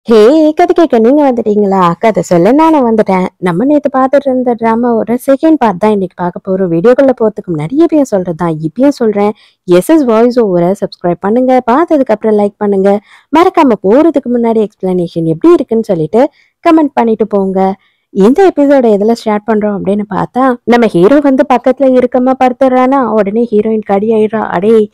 ஹே! கதை கேட்க நீங்க வந்துட்டீங்களா? கதை சொல்ல நானும் வந்துட்டேன். நம்ம நேத்து பார்த்துட்டு இருந்த ட்ராமாவோட செகண்ட் பார்ட் தான் இன்னைக்கு பார்க்க போறோம். வீடியோக்குள்ள போறதுக்கு முன்னாடி எப்பயும் சொல்றது தான். இப்பயும் சொல்றேன். எஸ்எஸ் வாய்ஸ் ஓவர சப்ஸ்கிரைப் பண்ணுங்க. பார்த்ததுக்கு அப்புறம் லைக் பண்ணுங்க. மறக்காம போறதுக்கு முன்னாடி எக்ஸ்பிளனேஷன் எப்படி இருக்குன்னு சொல்லிட்டு கமெண்ட் பண்ணிட்டு போங்க. இந்த எபிசோட எதுல ஸ்டார்ட் பண்றோம் அப்படின்னு பார்த்தா, நம்ம ஹீரோ வந்து பக்கத்துல இருக்கமா படுத்துறானா, உடனே ஹீரோயின் கடி ஆயிடுறா. அடேய்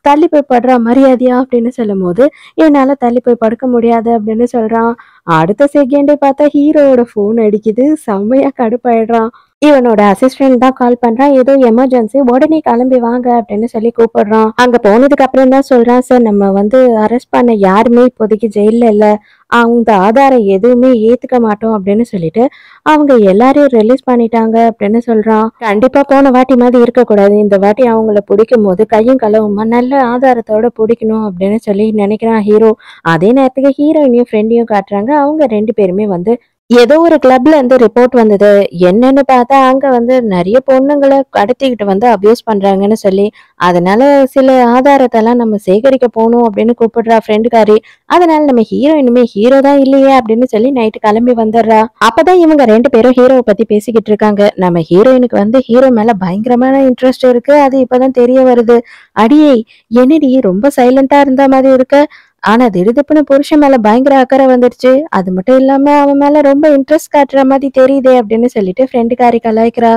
தள்ளி போய் படுறா மரியாதையா அப்படின்னு சொல்லும்போது, என்னால தள்ளி போய் படுக்க முடியாது அப்படின்னு சொல்றான். அடுத்த செகண்டே பார்த்தா ஹீரோவோட ஃபோன் அடிக்குது. செம்மையா கடுப்பாயிடுறான். இவனோட அசிஸ்டன்ட் தான் கால் பண்றான். ஏதோ எமர்ஜென்சி உடனே கிளம்பி வாங்க அப்படின்னு சொல்லி கூப்பிடுறான். அங்க போனதுக்கு அப்புறம் தான் சொல்றான், சார் நம்ம வந்து அரெஸ்ட் பண்ண யாருமே இப்போதைக்கு ஜெயில்ல இல்ல. அந்த ஆதாரம் எதுவுமே ஏத்துக்க மாட்டோம் அப்படின்னு சொல்லிட்டு அவங்க எல்லாரையும் ரிலீஸ் பண்ணிட்டாங்க அப்படின்னு சொல்றான். கண்டிப்பா போன வாட்டி மாதிரி இருக்கக்கூடாது. இந்த வாட்டி அவங்கள பிடிக்கும் போது கையும் களவுமா நல்ல ஆதாரத்தோட பிடிக்கணும் அப்படின்னு சொல்லி நினைக்கிறான் ஹீரோ. அதே நேரத்துக்கு ஹீரோயினையும் ஃப்ரெண்டையும் காட்டுறாங்க. அவங்க ரெண்டு பேருமே வந்து ஏதோ ஒரு கிளப்ல இருந்து ரிப்போர்ட் வந்தது. என்னன்னு பார்த்தா அங்க வந்து நிறைய பொண்ணுங்களை கடத்திக்கிட்டு வந்து அபியூஸ் பண்றாங்கன்னு சொல்லி, அதனால சில ஆதாரத்தெல்லாம் நம்ம சேகரிக்க போகணும் அப்படின்னு கூப்பிடுறா ஃப்ரெண்டுக்காரி. அதனால நம்ம ஹீரோயினுமே ஹீரோ தான் இல்லையே அப்படின்னு சொல்லி நைட்டு கிளம்பி வந்துடுறா. அப்பதான் இவங்க ரெண்டு பேரும் ஹீரோவை பத்தி பேசிக்கிட்டு இருக்காங்க. நம்ம ஹீரோயினுக்கு வந்து ஹீரோ மேல பயங்கரமான இன்ட்ரெஸ்ட் இருக்கு. அது இப்பதான் தெரிய வருது. அடியே என்னடி ரொம்ப சைலண்டா இருந்த மாதிரி இருக்க, ஆனா திடுதிப்புன்னு புருஷன் மேல பயங்கர அக்கறை வந்துடுச்சு. அது மட்டும் இல்லாம அவன் மேல ரொம்ப இன்ட்ரெஸ்ட் காட்டுற மாதிரி தெரியுதே அப்படின்னு சொல்லிட்டு ஃப்ரெண்டுக்காரி கலாய்க்கிறா.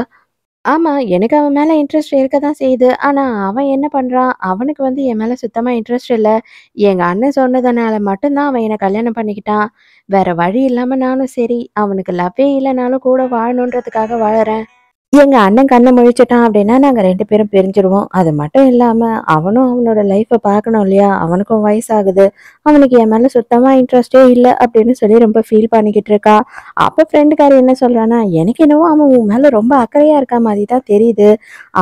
ஆமா, எனக்கு அவன் மேல இன்ட்ரெஸ்ட் இருக்கதான் செய்யுது. ஆனா அவன் என்ன பண்றான்? அவனுக்கு வந்து என் மேல சுத்தமா இன்ட்ரெஸ்ட் இல்ல. எங்க அண்ணன் சொன்னதுனால மட்டும்தான் அவன் என்ன கல்யாணம் பண்ணிக்கிட்டான். வேற வழி இல்லாம நானும் சரி, அவனுக்கு லவ்வே இல்லைனாலும் கூட வாழணுன்றதுக்காக வாழறேன். எங்க அண்ணன் கண்ண முழிச்சுட்டான் அப்படின்னா நாங்க 2 பேரும் பிரிஞ்சுருவோம். அது மட்டும் இல்லாம, அவனும் அவனோட லைஃப்ப பார்க்கணும் இல்லையா? அவனுக்கும் வயசாகுது. அவனுக்கு என் மேல சுத்தமா இன்ட்ரெஸ்ட்டே இல்ல அப்படின்னு சொல்லி ரொம்ப ஃபீல் பண்ணிக்கிட்டு இருக்கா. அப்ப ஃப்ரெண்டுக்காரி என்ன சொல்றான்னா, எனக்கு என்னவோ அவன் உன் மேல ரொம்ப அக்கறையா இருக்க மாதிரி தான் தெரியுது.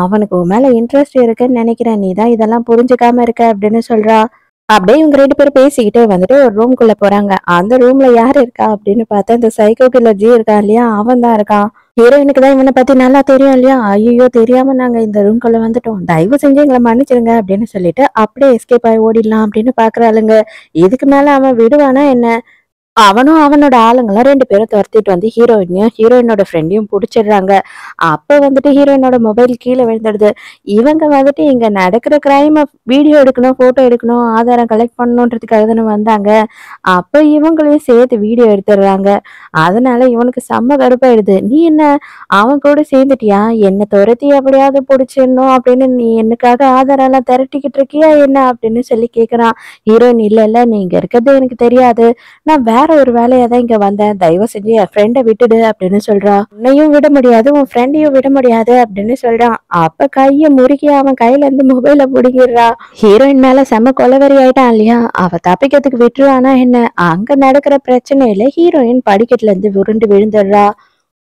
அவனுக்கு உன் மேல இன்ட்ரெஸ்ட் இருக்குன்னு நினைக்கிறேன். நீ தான் இதெல்லாம் புரிஞ்சுக்காம இருக்க அப்படின்னு சொல்றா. அப்படியே இவங்க 2 பேரும் பேசிக்கிட்டே வந்துட்டு ஒரு ரூம்குள்ள போறாங்க. அந்த ரூம்ல யார் இருக்கா அப்படின்னு பார்த்தா, இந்த சைக்கோ கில்லர் ஜி இருக்கான் இல்லையா? அவன் தான் இருக்கான். ஹீரோயினுக்கு தான் இவனை பத்தி நல்லா தெரியும் இல்லையா? ஐயையோ! தெரியாம நாங்க இந்த ரூம்குள்ள வந்துட்டோம். தயவு செஞ்சு எங்கள மன்னிச்சிடுங்க அப்படின்னு சொல்லிட்டு, அப்படியே எஸ்கேப் ஆயி ஓடிடலாம் அப்படின்னு பார்க்குறாளுங்க. இதுக்கு மேல அவன் விடுவானா என்ன? அவனும் அவனோட ஆளுங்கலாம் 2 பேரும் துரத்திட்டு வந்து ஹீரோயினையும், ஹீரோயினோட ஃப்ரெண்டையும் புடிச்சிடுறாங்க. அப்ப வந்துட்டு ஹீரோயினோட மொபைல் கீழ விழுந்துடுது. இவங்க வந்துட்டு இங்க நடக்கிற கிரைம வீடியோ எடுக்கணும், ஃபோட்டோ எடுக்கணும், ஆதாரம் கலெக்ட் பண்ணணுன்றதுக்காக தானே வந்தாங்க. அப்ப இவங்களையும் சேர்த்து வீடியோ எடுத்துடுறாங்க. அதனால இவனுக்கு செம்ம கடுப்பாயிடுது. "நீ என்ன அவன் கூட சேர்ந்துட்டியா? என்ன துரத்தி எப்படியாவது புடிச்சிடணும் அப்படின்னு நீ எனக்காக ஆதாரம்லாம் திரட்டிக்கிட்டு இருக்கியா என்ன?" அப்படின்னு சொல்லி கேட்குறான். ஹீரோயின், "இல்ல, இல்ல நீ இங்க இருக்கிறது எனக்கு தெரியாது. நான் வேற ஒரு வேலையா தான் இங்க வந்தேன். தயவு செஞ்சு என் ஃப்ரெண்ட விட்டுடு" அப்படின்னு சொல்றா. "உன்னையும் விட முடியாது, உன் ஃப்ரெண்டையும் விட முடியாது" அப்படின்னு சொல்றான். அப்ப கைய முறுக்கி அவன் கையில இருந்து மொபைல புடுங்கிடுறா. ஹீரோயின் மேல செம கொலவெறி ஆயிட்டான் இல்லையா? அவ தப்பிக்கிறதுக்கு விட்டுருவானா என்ன? அங்க நடக்கிற பிரச்சனையில ஹீரோயின் படிக்கட்டுல இருந்து உருண்டு விழுந்துடுறா.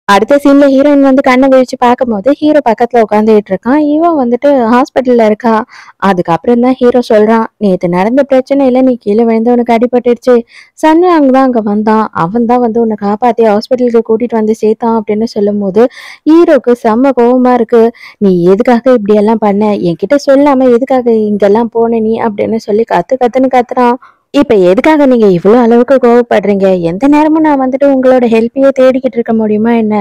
அடுத்த சீன்ல ஹீரோயின் வந்து கண்ண விழிச்சு பார்க்கும்போது ஹீரோ பக்கத்துல உட்காந்துட்டு இருக்கான். இவன் வந்துட்டு ஹாஸ்பிட்டல்ல இருக்கா. அதுக்கப்புறம் தான் ஹீரோ சொல்றான், நேத்து நடந்த பிரச்சனையில நீ கீழே விழுந்து உனக்கு அடிபட்டுடுச்சு. சன்ராங் தான் அங்க வந்தான். அவன் தான் வந்து உன்னை காப்பாத்தி ஹாஸ்பிட்டலுக்கு கூட்டிட்டு வந்து சேர்த்தான் அப்படின்னு சொல்லும்போது ஹீரோக்கு செம்ம கோவமா இருக்கு. நீ எதுக்காக இப்படி எல்லாம் பண்ண? என்கிட்ட சொல்லாம எதுக்காக இங்கெல்லாம் போன நீ அப்படின்னு சொல்லி கத்து கத்துன்னு கத்துறான். இப்ப எதுக்காக நீங்க இவ்வளவு அளவுக்கு கோவப்படுறீங்க? எந்த நேரமும் நான் வந்துட்டு உங்களோட ஹெல்ப்பையே தேடிக்கிட்டு இருக்க முடியுமா என்ன?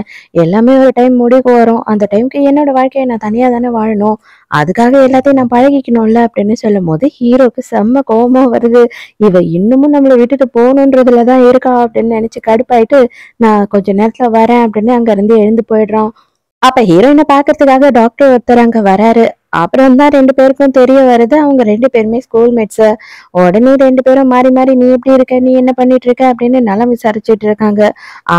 எல்லாமே ஒரு டைம் முடிவுக்கு வரும். அந்த டைம்க்கு என்னோட வாழ்க்கைய நான் தனியா தானே வாழணும். அதுக்காக எல்லாத்தையும் நான் பழகிக்கணும்ல அப்படின்னு சொல்லும்போது ஹீரோக்கு செம்ம கோவமா வருது. இவ இன்னமும் நம்மள விட்டுட்டு போகணுன்றதுல தான் இருக்கா அப்படின்னு நினைச்சு கடுப்பாயிட்டு, நான் கொஞ்ச நேரத்துல வரேன் அப்படின்னு அங்க இருந்து எழுந்து போயிடுறான். அப்ப ஹீரோயின பாக்குறதுக்காக டாக்டர் ஒருத்தர் அங்க வராரு. அப்புறம் தான் 2 பேருக்கும் தெரிய வருது. அவங்க 2 பேருமே ஸ்கூல் மேட்ஸ். உடனே 2 பேரும் மாறி மாறி நீ எப்படி இருக்க? நீ என்ன பண்ணிட்டு இருக்க? அப்படின்னு நலம் விசாரிச்சுட்டு இருக்காங்க.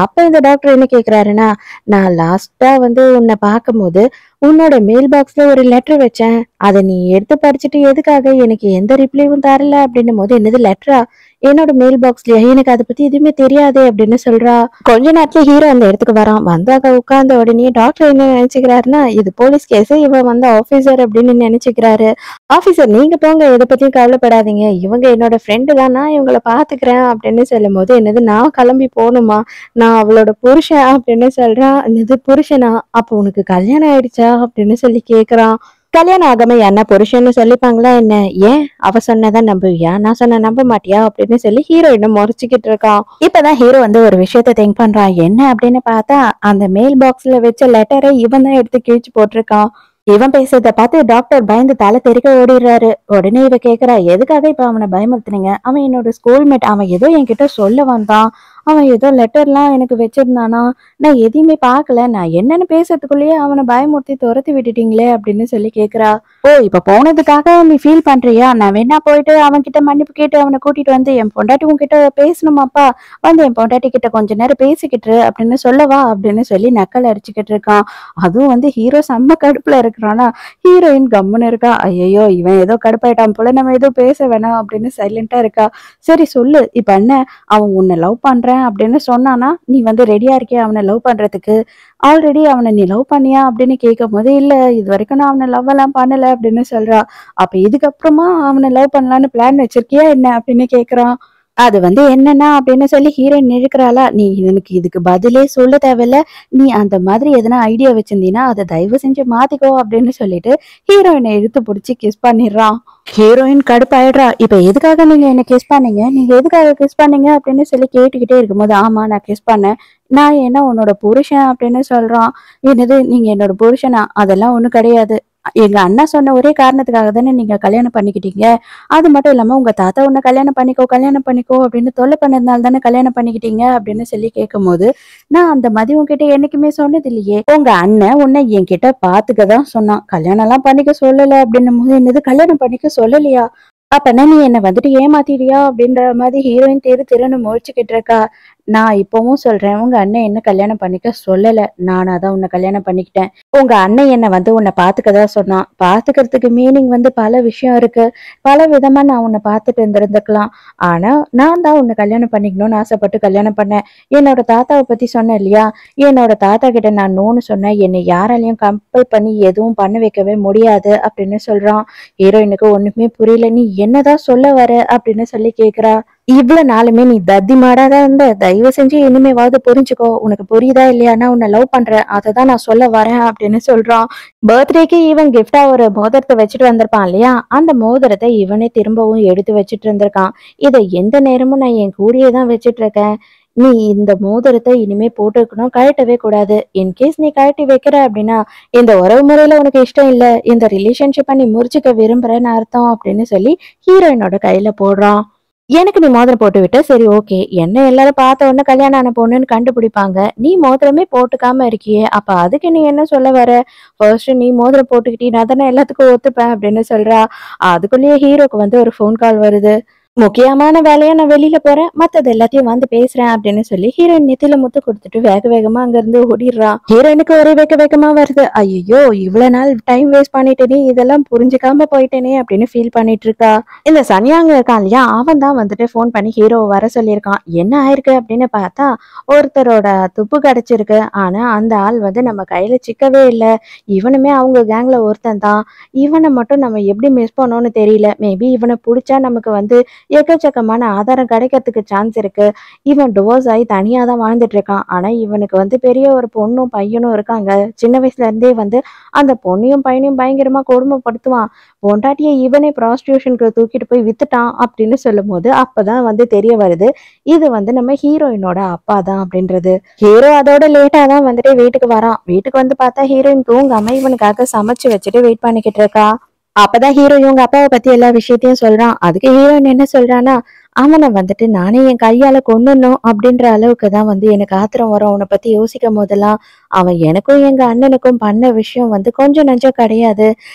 அப்ப இந்த டாக்டர் என்ன கேக்குறாருன்னா, நான் லாஸ்ட்டா வந்து உன்னை பார்க்கும்போது உன்னோட மெயில் பாக்ஸ்ல ஒரு லெட்டர் வச்சேன். அத நீ எடுத்து படிச்சுட்டு எதுக்காக எனக்கு எந்த ரிப்ளையும் தரல அப்படின்னும் போது, என்னது லெட்டரா? என்னோட மெயில் பாக்ஸ்லயா? எனக்கு அத பத்தி எதுவுமே தெரியாதே அப்படின்னு சொல்றா. கொஞ்ச நேரத்துல ஹீரோ அந்த இடத்துக்கு வரான். வந்து அங்க உட்கார்ந்த உடனே டாக்டர் என்ன நினைச்சுக்கிறாருன்னா, இது போலீஸ் கேஸ், இவன் வந்து ஆபீசர் அப்படின்னு நினைச்சுக்கிறாரு. ஆபீசர் நீங்க போங்க, எதை பத்தியும் கவலைப்படாதீங்க. இவங்க என்னோட ஃப்ரெண்டு தான், நான் இவங்கள பாத்துக்கிறேன் அப்படின்னு சொல்லும்போது, என்னது நான் கிளம்பி போகணுமா? நான் அவளோட புருஷன் அப்படின்னு சொல்றான். என்னது புருஷனா? அப்போ உனக்கு கல்யாணம் ஆயிடுச்சா அப்படின்னு சொல்லி கேக்குறான். கல்யாணம் ஆகாம என்ன புருஷன்னு சொல்லிப்பாங்களா என்ன? ஏன் அவ சொன்னதான் நம்புவியா? நான் சொன்ன நம்ப மாட்டியா? அப்படின்னு சொல்லி ஹீரோயினை முறைச்சுக்கிட்டு இருக்கான். இப்பதான் ஹீரோ வந்து ஒரு விஷயத்த திங்க் பண்றான். என்ன அப்படின்னு பார்த்தா அந்த மெயில் பாக்ஸ்ல வச்ச லெட்டரை இவன் தான் எடுத்து கிழிச்சு போட்டிருக்கான். இவன் பேசுறத பார்த்து டாக்டர் பயந்து தலை தெறிக்க ஓடிடுறாரு. உடனே இவ கேக்குறா, எதுக்காக இப்ப அவனை பயமுறுத்துனீங்க? அவன் என்னோட ஸ்கூல்மேட். அவன் ஏதோ என்கிட்ட சொல்ல வந்தான். அவன் ஏதோ லெட்டர்லாம் எனக்கு வச்சிருந்தானா? நான் எதையுமே பார்க்கல. நான் என்னன்னு பேசுறதுக்குள்ளேயே அவனை பயமுறுத்தி துரத்தி விட்டுட்டீங்களே அப்படின்னு சொல்லி கேக்குறா. ஓ, இப்ப போனதுக்காக நீ ஃபீல் பண்றியா? நான் வேணா போயிட்டு அவன் கிட்ட மன்னிப்பு கேட்டு அவனை கூட்டிட்டு வந்து என் பொண்டாட்டி உன்கிட்ட பேசணுமாப்பா, வந்து என் பொண்டாட்டி கிட்ட கொஞ்ச நேரம் பேசிக்கிட்டு அப்படின்னு சொல்லவா அப்படின்னு சொல்லி நக்கல் அடிச்சுக்கிட்டு இருக்கான். அதுவும் வந்து ஹீரோ செம்ம கடுப்புல இருக்கிறானா, ஹீரோயின் கம்முன்னு இருக்கா. ஐயோ, இவன் ஏதோ கடுப்பாயிட்டான் போல, நம்ம ஏதோ பேச வேணாம் அப்படின்னு சைலண்டா இருக்கா. சரி சொல்லு, இப்ப என்ன, அவன் உன்னை லவ் பண்றேன் அப்படின்னு சொன்னானா, நீ வந்து ரெடியா இருக்கியா அவனை லவ் பண்றதுக்கு? ஆல்ரெடி அவனை நீ லவ் பண்ணியா அப்படின்னு கேட்கும் போது, இல்ல இது வரைக்கும் நான் அவனை லவ் எல்லாம் பண்ணல அப்படின்னு சொல்றா. அப்ப இதுக்கப்புறமா அவனை லவ் பண்ணலான்னு பிளான் வச்சிருக்கியா என்ன அப்படின்னு கேக்குறான். அது வந்து என்னன்னா அப்படின்னு சொல்லி ஹீரோயின் இழுக்கிறாளா, நீ எனக்கு இதுக்கு பதிலே சொல்ல தேவையில்ல. நீ அந்த மாதிரி எதனா ஐடியா வச்சிருந்தீன்னா அதை தயவு செஞ்சு மாத்திக்கோ அப்படின்னு சொல்லிட்டு ஹீரோயினை இழுத்து பிடிச்சி கிஸ் பண்ணிடுறான். ஹீரோயின் கடுப்பாயிடுறா. இப்ப எதுக்காக நீங்க என்ன கிஸ் பண்ணீங்க? நீங்க எதுக்காக கிஸ் பண்ணீங்க அப்படின்னு சொல்லி கேட்டுக்கிட்டே இருக்கும்போது, ஆமா நான் கிஸ் பண்ணேன். நான் என்ன உன்னோட புருஷன் அப்படின்னு சொல்றான். என்னது நீங்க என்னோட புருஷனா? அதெல்லாம் ஒண்ணும் கிடையாது. எங்க அண்ணா சொன்ன ஒரே காரணத்துக்காக தானே நீங்க கல்யாணம் பண்ணிக்கிட்டீங்க. அது மட்டும் இல்லாம உங்க தாத்தா உன்னை கல்யாணம் பண்ணிக்கோ கல்யாணம் பண்ணிக்கோ அப்படின்னு தொல்லை பண்ணதுனால தானே கல்யாணம் பண்ணிக்கிட்டீங்க அப்படின்னு சொல்லி கேட்கும்போது, நான் அந்த மாதிரி உன்கிட்ட என்னைக்குமே சொன்னது இல்லையே. உங்க அண்ணன் உன்னை என்கிட்ட பாத்துக்க தான் சொன்னான். கல்யாணம் எல்லாம் பண்ணிக்க சொல்லல அப்படின்னும் போது, என்னது கல்யாணம் பண்ணிக்க சொல்லலையா? அப்பனா நீ என்ன வந்துட்டு ஏமாத்திட்டியா அப்படின்ற மாதிரி ஹீரோயின் திரு திருன்னு முழிச்சுக்கிட்டு இருக்கா. நான் இப்பவும் சொல்றேன், உங்க அண்ணன் என்ன கல்யாணம் பண்ணிக்க சொல்லல. நானா தான் உன்னை கல்யாணம் பண்ணிக்கிட்டேன். உங்க அண்ணன் என்ன வந்து உன்னை பாத்துக்கதான் சொன்னான். பாத்துக்கிறதுக்கு மீனிங் வந்து பல விஷயம் இருக்கு. பல விதமா நான் உன்னை பார்த்துட்டு இருந்திருந்துக்கலாம். ஆனா நான் தான் உன்னை கல்யாணம் பண்ணிக்கணும்னு ஆசைப்பட்டு கல்யாணம் பண்ணேன். என்னோட தாத்தாவை பத்தி சொன்னேன் இல்லையா? என்னோட தாத்தா கிட்ட நான் நோன்னு சொன்னேன். என்னை யாராலையும் கம்பல் பண்ணி எதுவும் பண்ண வைக்கவே முடியாது அப்படின்னு சொல்றான். ஹீரோயினுக்கு ஒண்ணுமே புரியல. நீ என்னதான் சொல்ல வர அப்படின்னு சொல்லி கேக்குறா. இவ்வளவு நாளுமே நீ தத்தி மாடாதான் இருந்த. தயவு செஞ்சு இனிமேவாவது புரிஞ்சுக்கோ. உனக்கு புரியுதா இல்லையா? நான் உன்னை லவ் பண்றேன். அததான் நான் சொல்ல வரேன் அப்படின்னு சொல்றான். பர்த்டேக்கு இவன் கிஃப்டா ஒரு மோதிரத்தை வச்சுட்டு வந்திருப்பான் இல்லையா? அந்த மோதிரத்தை இவனே திரும்பவும் எடுத்து வச்சுட்டு இருந்திருக்கான். இதை எந்த நேரமும் நான் என் கூடயே தான் வச்சுட்டு இருக்கேன். நீ இந்த மோதிரத்தை இனிமே போட்டுக்கணும், கழட்டவே கூடாது. இன்கேஸ் நீ கழட்டி வைக்கிற அப்படின்னா இந்த உறவு முறையில உனக்கு இஷ்டம் இல்ல, இந்த ரிலேஷன்ஷிப்பை நீ முறிச்சுக்க விரும்புறேன்னு அர்த்தம் அப்படின்னு சொல்லி ஹீரோயினோட கையில போடுறான். எனக்கு நீ மோதிரம் போட்டு விட்ட, சரி ஓகே. என்ன எல்லாரும் பார்த்த உடனே கல்யாணம் ஆன பொண்ணுன்னு கண்டுபிடிப்பாங்க. நீ மோதிரமே போட்டுக்காம இருக்கியே, அப்ப அதுக்கு நீ என்ன சொல்ல வர? ஃபர்ஸ்ட் நீ மோதிரம் போட்டுக்கிட்டீன்னா தானே எல்லாத்துக்கும் ஒத்துப்பேன் அப்படின்னு சொல்றா. அதுக்குள்ளேயே ஹீரோக்கு வந்து ஒரு ஃபோன் கால் வருது. முக்கியமான வேலையா நான் வெளியில போறேன், மத்தது எல்லாத்தையும் வந்து பேசுறேன் அப்படின்னு சொல்லி ஹீரோயின் நெத்தியில முத்து கொடுத்துட்டு வேக வேகமா அங்க இருந்து ஓடிடுறான். ஹீரோயினுக்கு ஒரே வேக வேகமா வருது. ஐயோ, இவ்வளவு நாள் டைம் வேஸ்ட் பண்ணிட்டேனே, இதெல்லாம் புரிஞ்சுக்காம போயிட்டேனே அப்படின்னு ஃபீல் பண்ணிட்டு இருக்கா. இந்த சன்யாங்க இருக்கான் இல்லையா, அவன் தான் வந்துட்டு ஃபோன் பண்ணி ஹீரோவை வர சொல்லியிருக்கான். என்ன ஆயிருக்கு அப்படின்னு பார்த்தா, ஒருத்தரோட துப்பு கிடைச்சிருக்கு. ஆனா அந்த ஆள் வந்து நம்ம கையில சிக்கவே இல்லை. இவனுமே அவங்க கேங்ல ஒருத்தன் தான். இவனை மட்டும் நம்ம எப்படி மிஸ் பண்ணோம்னு தெரியல. மேபி இவனை பிடிச்சா நமக்கு வந்து எக்கச்சக்கமான ஆதாரம் கிடைக்கிறதுக்கு சான்ஸ் இருக்கு. இவன் டிவோர்ஸ் ஆகி தனியா தான் வாழ்ந்துட்டு இருக்கான். ஆனா இவனுக்கு வந்து பெரிய ஒரு பொண்ணும் பையனும் இருக்காங்க. சின்ன வயசுல இருந்தே வந்து அந்த பொண்ணையும் பையனையும் பயங்கரமா கொடுமைப்படுத்துவான். பொண்டாட்டியை இவனே ப்ராஸ்டியூஷனுக்கு தூக்கிட்டு போய் வித்துட்டான் அப்படின்னு சொல்லும் போது அப்பதான் வந்து தெரிய வருது, இது வந்து நம்ம ஹீரோயினோட அப்பா தான் அப்படின்றது. ஹீரோ அதோட லேட்டா தான் வந்துட்டு வீட்டுக்கு வரான். வீட்டுக்கு வந்து பார்த்தா ஹீரோயின் தூங்காம இவனுக்காக சமைச்சு வச்சுட்டு வெயிட் பண்ணிக்கிட்டு இருக்கா. அப்பதான் ஹீரோ இவங்க அப்பாவை பத்தி எல்லா விஷயத்தையும் சொல்றான். அதுக்கு ஹீரோயின் என்ன சொல்றான்னா, அவனை வந்துட்டு நானே என் கையால கொன்னுடணும் அப்படின்ற அளவுக்கு தான் வந்து எனக்கு ஆத்திரம் வரும். அவனை பத்தி யோசிக்கும் போதெல்லாம் அவன் எனக்கும் எங்க அண்ணனுக்கும் பண்ண விஷயம் வந்து கொஞ்சம் நஞ்சம் கிடையாது.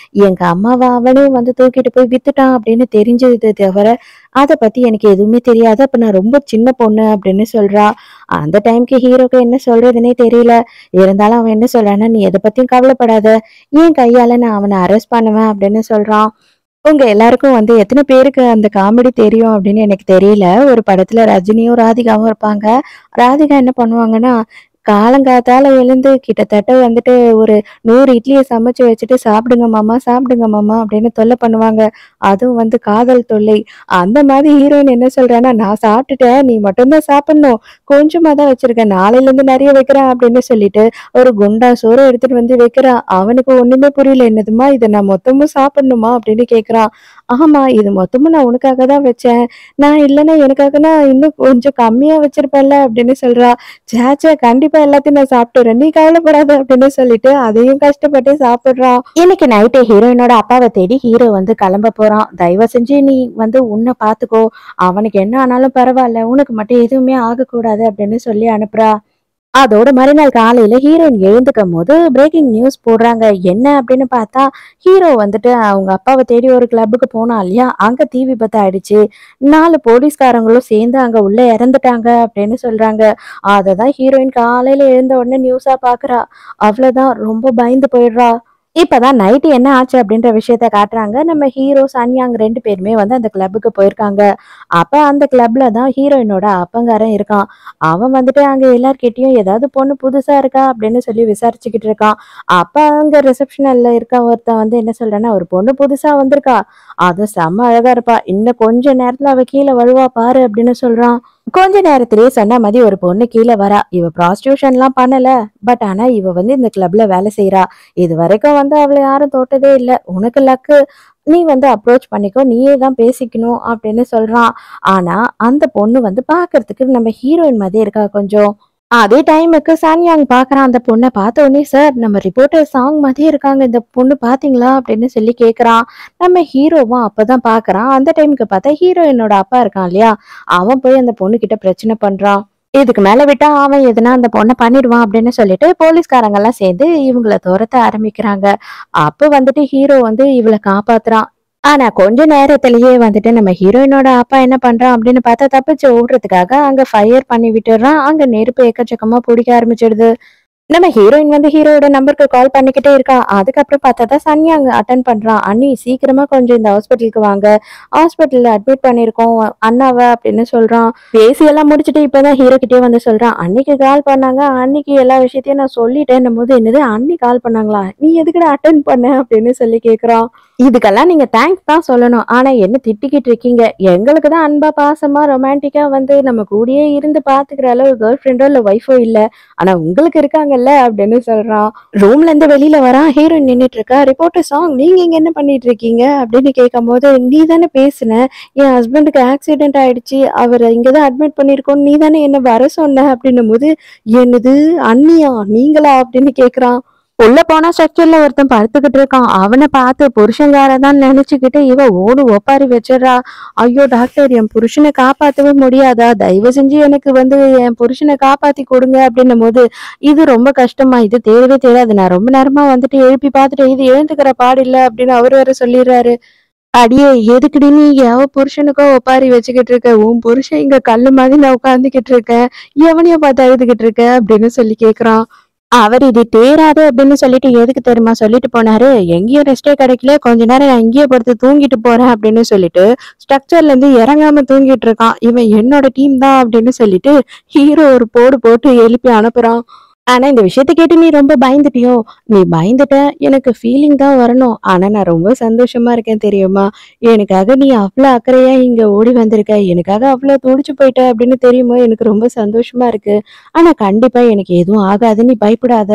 எங்க அம்மாவை அவனே வந்து தூக்கிட்டு போய் வித்துட்டான் அப்படின்னு தெரிஞ்சது தவிர அதை பத்தி எனக்கு எதுவுமே தெரியாது. அப்ப நான் ரொம்ப சின்ன பொண்ணு அப்படின்னு சொல்றா. அந்த டைம்க்கு ஹீரோக்கு என்ன சொல்றதுன்னே தெரியல. இருந்தாலும் அவன் என்ன சொல்றான்னா, நீ எதை பத்தியும் கவலைப்படாத, என் கையால நான் அவனை அரெஸ்ட் பண்ணுவேன் அப்படின்னு சொல்றான். உங்க எல்லாருக்கும் வந்து எத்தனை பேருக்கு அந்த காமெடி தெரியும் அப்படின்னு எனக்கு தெரியல. ஒரு படத்துல ரஜினியும் ராதிகாவும் இருப்பாங்க. ராதிகா என்ன பண்ணுவாங்கன்னா, காலங்காத்தால எழுந்து கிட்டத்தட்ட வந்துட்டு ஒரு 100 இட்லிய சமைச்சு வச்சுட்டு, சாப்பிடுங்க மாமா" அப்படின்னு தொல்ல பண்ணுவாங்க. அதுவும் வந்து காதல் தொல்லை. அந்த மாதிரி ஹீரோயின் என்ன சொல்றான்னா, "நான் சாப்பிட்டுட்டேன். நீ மட்டும் தான் சாப்பிடணும். கொஞ்சமா தான் வச்சிருக்கேன். நாளையிலேருந்து நெறைய வைக்கிறேன்" அப்படின்னு சொல்லிட்டு, ஒரு குண்டா சோற எடுத்துட்டு வந்து வைக்கிறா. அவனுக்கு ஒண்ணுமே புரியல. "என்னதும்மா இத நான் மொத்தமும் சாப்பிடணுமா?" அப்படின்னு கேட்குறான். "ஆமா, இது மொத்தமும் நான் உனக்காக தான் வச்சேன். நான் இல்லன்னா எனக்காகனா இன்னும் கொஞ்சம் கம்மியா வச்சிருப்பேன்ல" அப்படின்னு சொல்றா. "ச்சே! கண்டிப்பா எல்லாத்தையும் நான் சாப்பிட்டுறேன். நீ கவலைப்படாத" அப்படின்னு சொல்லிட்டு அதையும் கஷ்டப்பட்டு சாப்பிடுறான். இன்னைக்கு நைட்டு ஹீரோயினோட அப்பாவ தேடி ஹீரோ வந்து கிளம்ப போறான். "தயவு செஞ்சு நீ வந்து உன்ன பார்த்துக்கோ. அவனுக்கு என்ன ஆனாலும் பரவால்ல. உனக்கு மட்டும் எதுவுமே ஆகக்கூடாது" அப்படின்னு சொல்லி அனுப்புறா. அதோட மறுநாள் காலையில ஹீரோயின் எழுந்துக்கும்போது பிரேக்கிங் நியூஸ் போடுறாங்க. என்ன அப்படின்னு பார்த்தா, ஹீரோ வந்துட்டு அவங்க அப்பாவ தேடி ஒரு கிளப்புக்கு போனான் இல்லையா? அங்க தீ விபத்து ஆயிடுச்சு. 4 போலீஸ்காரங்களும் சேர்ந்து அங்க உள்ள இறந்துட்டாங்க அப்படின்னு சொல்றாங்க. அததான் ஹீரோயின் காலையில எழுந்த உடனே நியூஸா பார்க்குறா. அவ்வளோதான் ரொம்ப பயந்து போயிடுறா. இப்பதான் நைட்டு என்ன ஆச்சு அப்படின்ற விஷயத்த காட்டுறாங்க. நம்ம ஹீரோ, சன்யாங் 2 பேருமே வந்து அந்த கிளப்புக்கு போயிருக்காங்க. அப்ப அந்த கிளப்ல தான் ஹீரோயினோட அப்பங்காரன் இருக்கான். அவன் வந்துட்டு அங்க எல்லார்கிட்டயும் ஏதாவது பொண்ணு புதுசா இருக்கா அப்படின்னு சொல்லி விசாரிச்சுக்கிட்டு இருக்கான். அப்ப அங்க ரிசப்ஷன்ல இருக்க ஒருத்தன் வந்து என்ன சொல்றான்னா, "ஒரு பொண்ணு புதுசா வந்திருக்கா. அதுவும் செம்ம அழகா இருப்பா. இன்னும் கொஞ்ச நேரத்துல அவ கீழ வருவா பாரு" அப்படின்னு சொல்றான். கொஞ்ச நேரத்திலேயே சொன்ன மாதிரி ஒரு பொண்ணு கீழ வரா. இவ ப்ராஸ்டியூஷன்லாம் பண்ணல. ஆனா இவ வந்து இந்த கிளப்ல வேலை செய்றா. இதுவரைக்கும் வந்து அவள யாரும் தொட்டதே இல்ல. உனக்கு லக்கு. நீ வந்து அப்ரோச் பண்ணிக்கோ. நீயே தான் பேசிக்கணும் அப்படின்னு சொல்றான். ஆனா அந்த பொண்ணு வந்து பார்க்கறதுக்கு நம்ம ஹீரோயின் மாதிரியே இருக்கா கொஞ்சம். அதே டைமுக்கு சான்யாங் பார்க்குறான் அந்த பொண்ண. பார்த்த உடனே, "சார் நம்ம ரிப்போர்ட்டர் சாங் மாதிரியே இருக்காங்க. இந்த பொண்ணு பார்த்தீங்களா?" அப்படின்னு சொல்லி கேட்குறான். நம்ம ஹீரோவும் அப்பதான் பார்க்குறான். அந்த டைமுக்கு பார்த்தா ஹீரோயினோட அப்பா இருக்கான் இல்லையா? அவன் போய் அந்த பொண்ணுகிட்ட பிரச்சனை பண்றான். இதுக்கு மேல விட்டா அவன் எதுனா அந்த பொண்ண பண்ணிடுவான் அப்படின்னு சொல்லிட்டு போலீஸ்காரங்கலாம் சேர்ந்து இவங்கள துரத்த ஆரம்பிக்கிறாங்க. அப்ப வந்துட்டு ஹீரோ வந்து இவள காப்பாத்துறான். ஆனா கொஞ்ச நேரத்திலேயே வந்துட்டு நம்ம ஹீரோயினோட அப்பா என்ன பண்றான் அப்படின்னு பார்த்தா தப்பிச்சு ஓடுறதுக்காக அங்க ஃபயர் பண்ணி விட்டுறான். அங்க நெருப்பு எக்கச்சக்கமா பிடிக்க ஆரம்பிச்சிடுது. நம்ம ஹீரோயின் வந்து ஹீரோவோட நம்பருக்கு கால் பண்ணிக்கிட்டே இருக்கா. அதுக்கப்புறம் பார்த்தா தான் சன்யாங் அட்டெண்ட் பண்றான். "அண்ணி சீக்கிரமா கொஞ்சம் இந்த ஹாஸ்பிட்டலுக்கு வாங்க. ஹாஸ்பிட்டல்ல அட்மிட் பண்ணியிருக்கோம் அண்ணாவ" அப்படின்னு சொல்றான். பேசி எல்லாம் முடிச்சுட்டு இப்பதான் ஹீரோ கிட்டயே வந்து சொல்றான். "அன்னைக்கு கால் பண்ணாங்க. அன்னைக்கு எல்லா விஷயத்தையும் நான் சொல்லிட்டேன்னும்போது, என்னது அண்ணி கால் பண்ணாங்களா? நீ எதுக்குடா அட்டெண்ட் பண்ண?" அப்படின்னு சொல்லி கேட்குறான். "இதுக்கெல்லாம் நீங்க தேங்க்ஸ் தான் சொல்லணும். ஆனா என்ன திட்டிக்கிட்டு இருக்கீங்க? எங்களுக்கு தான் அன்பா, பாசமா, ரொமான்டிக்கா வந்து நம்ம கூடயே இருந்து பார்த்துக்கிற அளவு கேர்ள் ஃப்ரெண்டோ இல்ல ஒய்ஃபோ இல்ல. ஆனா உங்களுக்கு இருக்காங்கல்ல" அப்படின்னு சொல்றான். ரூம்ல இருந்து வெளியில வரான். ஹீரோயின் நின்னுட்டு இருக்கா. "ரிப்போர்ட்டர் சாங் நீங்க இங்க என்ன பண்ணிட்டு இருக்கீங்க?" அப்படின்னு கேட்கும்போது, "நீ தானே பேசுன. என் ஹஸ்பண்டுக்கு ஆக்சிடென்ட் ஆயிடுச்சு. அவர இங்க தான் அட்மிட் பண்ணியிருக்கோம். நீ தானே என்ன வர சொன்ன" அப்படின்னும்போது, "என்னது அண்ணியா? நீங்களா?" அப்படின்னு கேட்குறான். உள்ள போனா ஸ்ட்ரக்சர்ல ஒருத்தன் படுத்துக்கிட்டு இருக்கான். அவன பார்த்து புருஷன்காரதான் நினைச்சுக்கிட்டு இவ ஓடு ஒப்பாரி வச்சிடுறா. "ஐயோ டாக்டர், என் புருஷனை காப்பாத்தவே முடியாதா? தயவு செஞ்சு எனக்கு வந்து என் புருஷனை காப்பாத்தி கொடுங்க" அப்படின்னும்போது, "இது ரொம்ப கஷ்டமா, இது தேறவே தேறாது. நான் ரொம்ப நேரமா வந்துட்டு எழுப்பி பார்த்துட்டேன். இது எழுந்துக்கிற பாடில்ல" அப்படின்னு அவரு வேற சொல்லிடுறாரு. "அடியே எதுக்குடி நீ எவ புருஷனுக்கோ ஒப்பாரி வச்சுக்கிட்டு இருக்க? உன் புருஷன் இங்க கல்லு மாதிரி நான் உட்கார்ந்துகிட்டு இருக்கேன். எவனைய பார்த்து அழுதுகிட்டு இருக்க?" அப்படின்னு சொல்லி கேக்குறான். அவர் "இது தேறாது" அப்படின்னு சொல்லிட்டு எதுக்கு தெரியுமா சொல்லிட்டு போனாரு? "எங்கேயும் ரெஸ்ட்டே கிடைக்கல. கொஞ்ச நேரம் நான் இங்கேயே படுத்து தூங்கிட்டு போறேன்" அப்படின்னு சொல்லிட்டு ஸ்ட்ரக்சர்ல இருந்து இறங்காம தூங்கிட்டு இருக்கான். இவன் என்னோட டீம் தான் அப்படின்னு சொல்லிட்டு ஹீரோ ஒரு போடு போட்டு எழுப்பி அனுப்புறான். ஆனா இந்த விஷயத்த கேட்டு நீ ரொம்ப பயந்துட்டியோ? நீ பயந்துட்ட. எனக்கு ஃபீலிங் தான் வரணும். ஆனா நான் ரொம்ப சந்தோஷமா இருக்கேன் தெரியுமா? எனக்காக நீ அவ்ளோ அக்கறையா இங்க ஓடி வந்திருக்க. எனக்காக அவ்ளோ துடிச்சு போயிட்ட அப்படின்னு தெரியும்போது எனக்கு ரொம்ப சந்தோஷமா இருக்கு. ஆனா கண்டிப்பா எனக்கு எதுவும் ஆகாது. நீ பயப்படாத.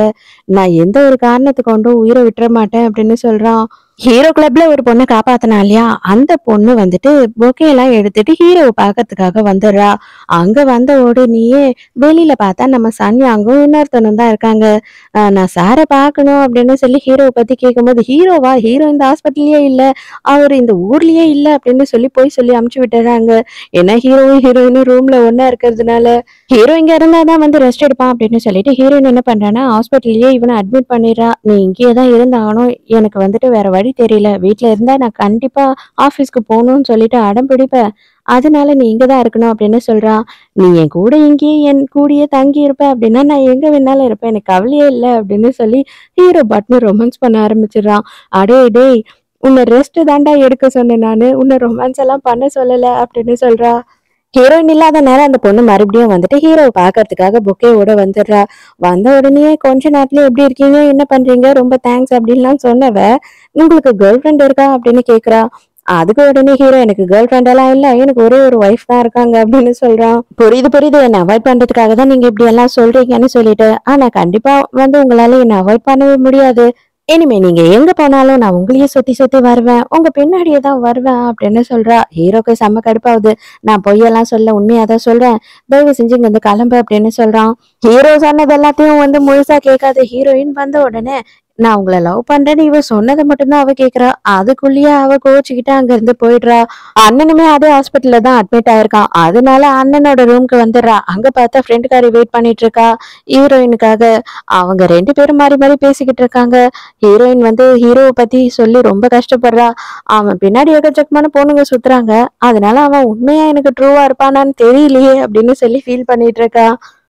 நான் எந்த ஒரு காரணத்த கொண்டும் உயிர விட்டுற மாட்டேன் அப்படின்னு சொல்றான். ஹீரோ கிளப்ல ஒரு பொண்ண காப்பாத்துனா இல்லையா? அந்த பொண்ணு வந்துட்டு பொக்கே எல்லாம் எடுத்துட்டு ஹீரோவ பார்க்கறதுக்காக வந்துடுறா. அங்க வந்த உடனேயே வெளியில பார்த்தா நம்ம சன்யாங்கும் இன்னொருத்தனும் தான் இருக்காங்க. நான் சார பார்க்கணும் அப்படின்னு சொல்லி ஹீரோவ பத்தி கேட்கும்போது, "ஹீரோவா? ஹீரோ இந்த ஹாஸ்பிட்டல்லயே இல்ல. அவரு இந்த ஊர்லயே இல்ல" அப்படின்னு சொல்லி பொய் சொல்லி அனுப்பிச்சு விட்டுர்றாங்க. ஏன்னா ஹீரோவும் ஹீரோயினும் ரூம்ல ஒண்ணா இருக்கிறதுனால. ஹீரோ இங்க இருந்தா தான் வந்து ரெஸ்ட் எடுப்பான் அப்படின்னு சொல்லிட்டு ஹீரோயின் என்ன பண்றான்னா, ஹாஸ்பிட்டல்லயே இவன அட்மிட் பண்ணிடுறா. "நீ இங்கேயே தான் இருந்தாகணும். எனக்கு வந்துட்டு வேற வழி தெரியல. வீட்ல இருந்தா நான் கண்டிப்பா ஆஃபீஸ்க்கு போணும்னு சொல்லிட்டு அடம் பிடிப்பேன். அதனால நீ இங்க தான் இருக்கணும்" அப்படின்னு சொல்றா. "நீ என் கூட இங்கேயே என் கூடயே தங்கி இருப்ப அப்படின்னா நான் எங்க வேணாலும் இருப்பேன். எனக்கு கவலையே இல்ல" அப்படின்னு சொல்லி ஹீரோ பாட்டுன்னு ரொமான்ஸ் பண்ண ஆரம்பிச்சிடுறான். "அடேய் டேய்! உன்னை ரெஸ்ட் தான்டா எடுக்க சொன்னேன் நானு. உன்னை ரொமான்ஸ் எல்லாம் பண்ண சொல்லல" அப்படின்னு சொல்றா. ஹீரோயின் இல்லாத நேரம் அந்த பொண்ணு மறுபடியும் வந்துட்டு ஹீரோவை பாக்குறதுக்காக பொக்கேவோட வந்துடுறா. வந்த உடனே கொஞ்ச நேரத்துல எப்படி இருக்கீங்க, என்ன பண்றீங்க, ரொம்ப தேங்க்ஸ் அப்படின்லாம் சொன்னவ, உங்களுக்கு கேர்ள் ஃப்ரெண்ட் இருக்கா அப்படின்னு கேக்குறா. அதுக்கு உடனே ஹீரோ, எனக்கு கேர்ள் ஃப்ரெண்ட் எல்லாம் இல்ல, எனக்கு ஒரே ஒரு ஒய்ஃப் தான் இருக்காங்க அப்படின்னு சொல்றான். புரியுது புரியுது, என்ன அவாய்ட் பண்றதுக்காக தான் நீங்க இப்படி எல்லாம் சொல்றீங்கன்னு சொல்லிட்டு, ஆனா கண்டிப்பா வந்து உங்களால என்ன அவாய்ட் பண்ணவே முடியாது. இனிமே நீங்க எங்க போனாலும் நான் உங்களையே சுத்தி சுத்தி வருவேன், உங்க பின்னாடியே தான் வருவேன் அப்படின்னு சொல்றா. ஹீரோக்கு செம்ம கடுப்பாகுது. நான் பொய்யெல்லாம் சொல்ல, உண்மையாதான் சொல்றேன், தயவு செஞ்சு இங்க இருந்து கிளம்பு அப்படின்னு சொல்றான். ஹீரோ சொன்னது எல்லாத்தையும் வந்து முழுசா கேட்காத ஹீரோயின் வந்த உடனே, நான் உங்களை லவ் பண்றேன்னு இவ சொன்னதை மட்டும்தான் அவ கேக்குறா. அதுக்குள்ளேயே அவ கோச்சுக்கிட்டு அங்க இருந்து போயிடுறா. அண்ணனுமே அதே ஹாஸ்பிட்டல்ல தான் அட்மிட் ஆயிருக்கான். அதனால அண்ணனோட ரூம்க்கு வந்துடுறா. அங்க பார்த்தா ஃப்ரெண்டுக்காரி வெயிட் பண்ணிட்டு இருக்கா ஹீரோயினுக்காக. அவங்க 2 பேரும் மாறி மாறி பேசிக்கிட்டு இருக்காங்க. ஹீரோயின் வந்து ஹீரோவை பத்தி சொல்லி ரொம்ப கஷ்டப்படுறா. அவன் பின்னாடி எக்கச்சக்கமான பொண்ணுங்க சுத்துறாங்க. அதனால அவன் உண்மையா எனக்கு ட்ரூவா இருப்பானான்னு தெரியலையே அப்படின்னு சொல்லி ஃபீல் பண்ணிட்டு இருக்கா.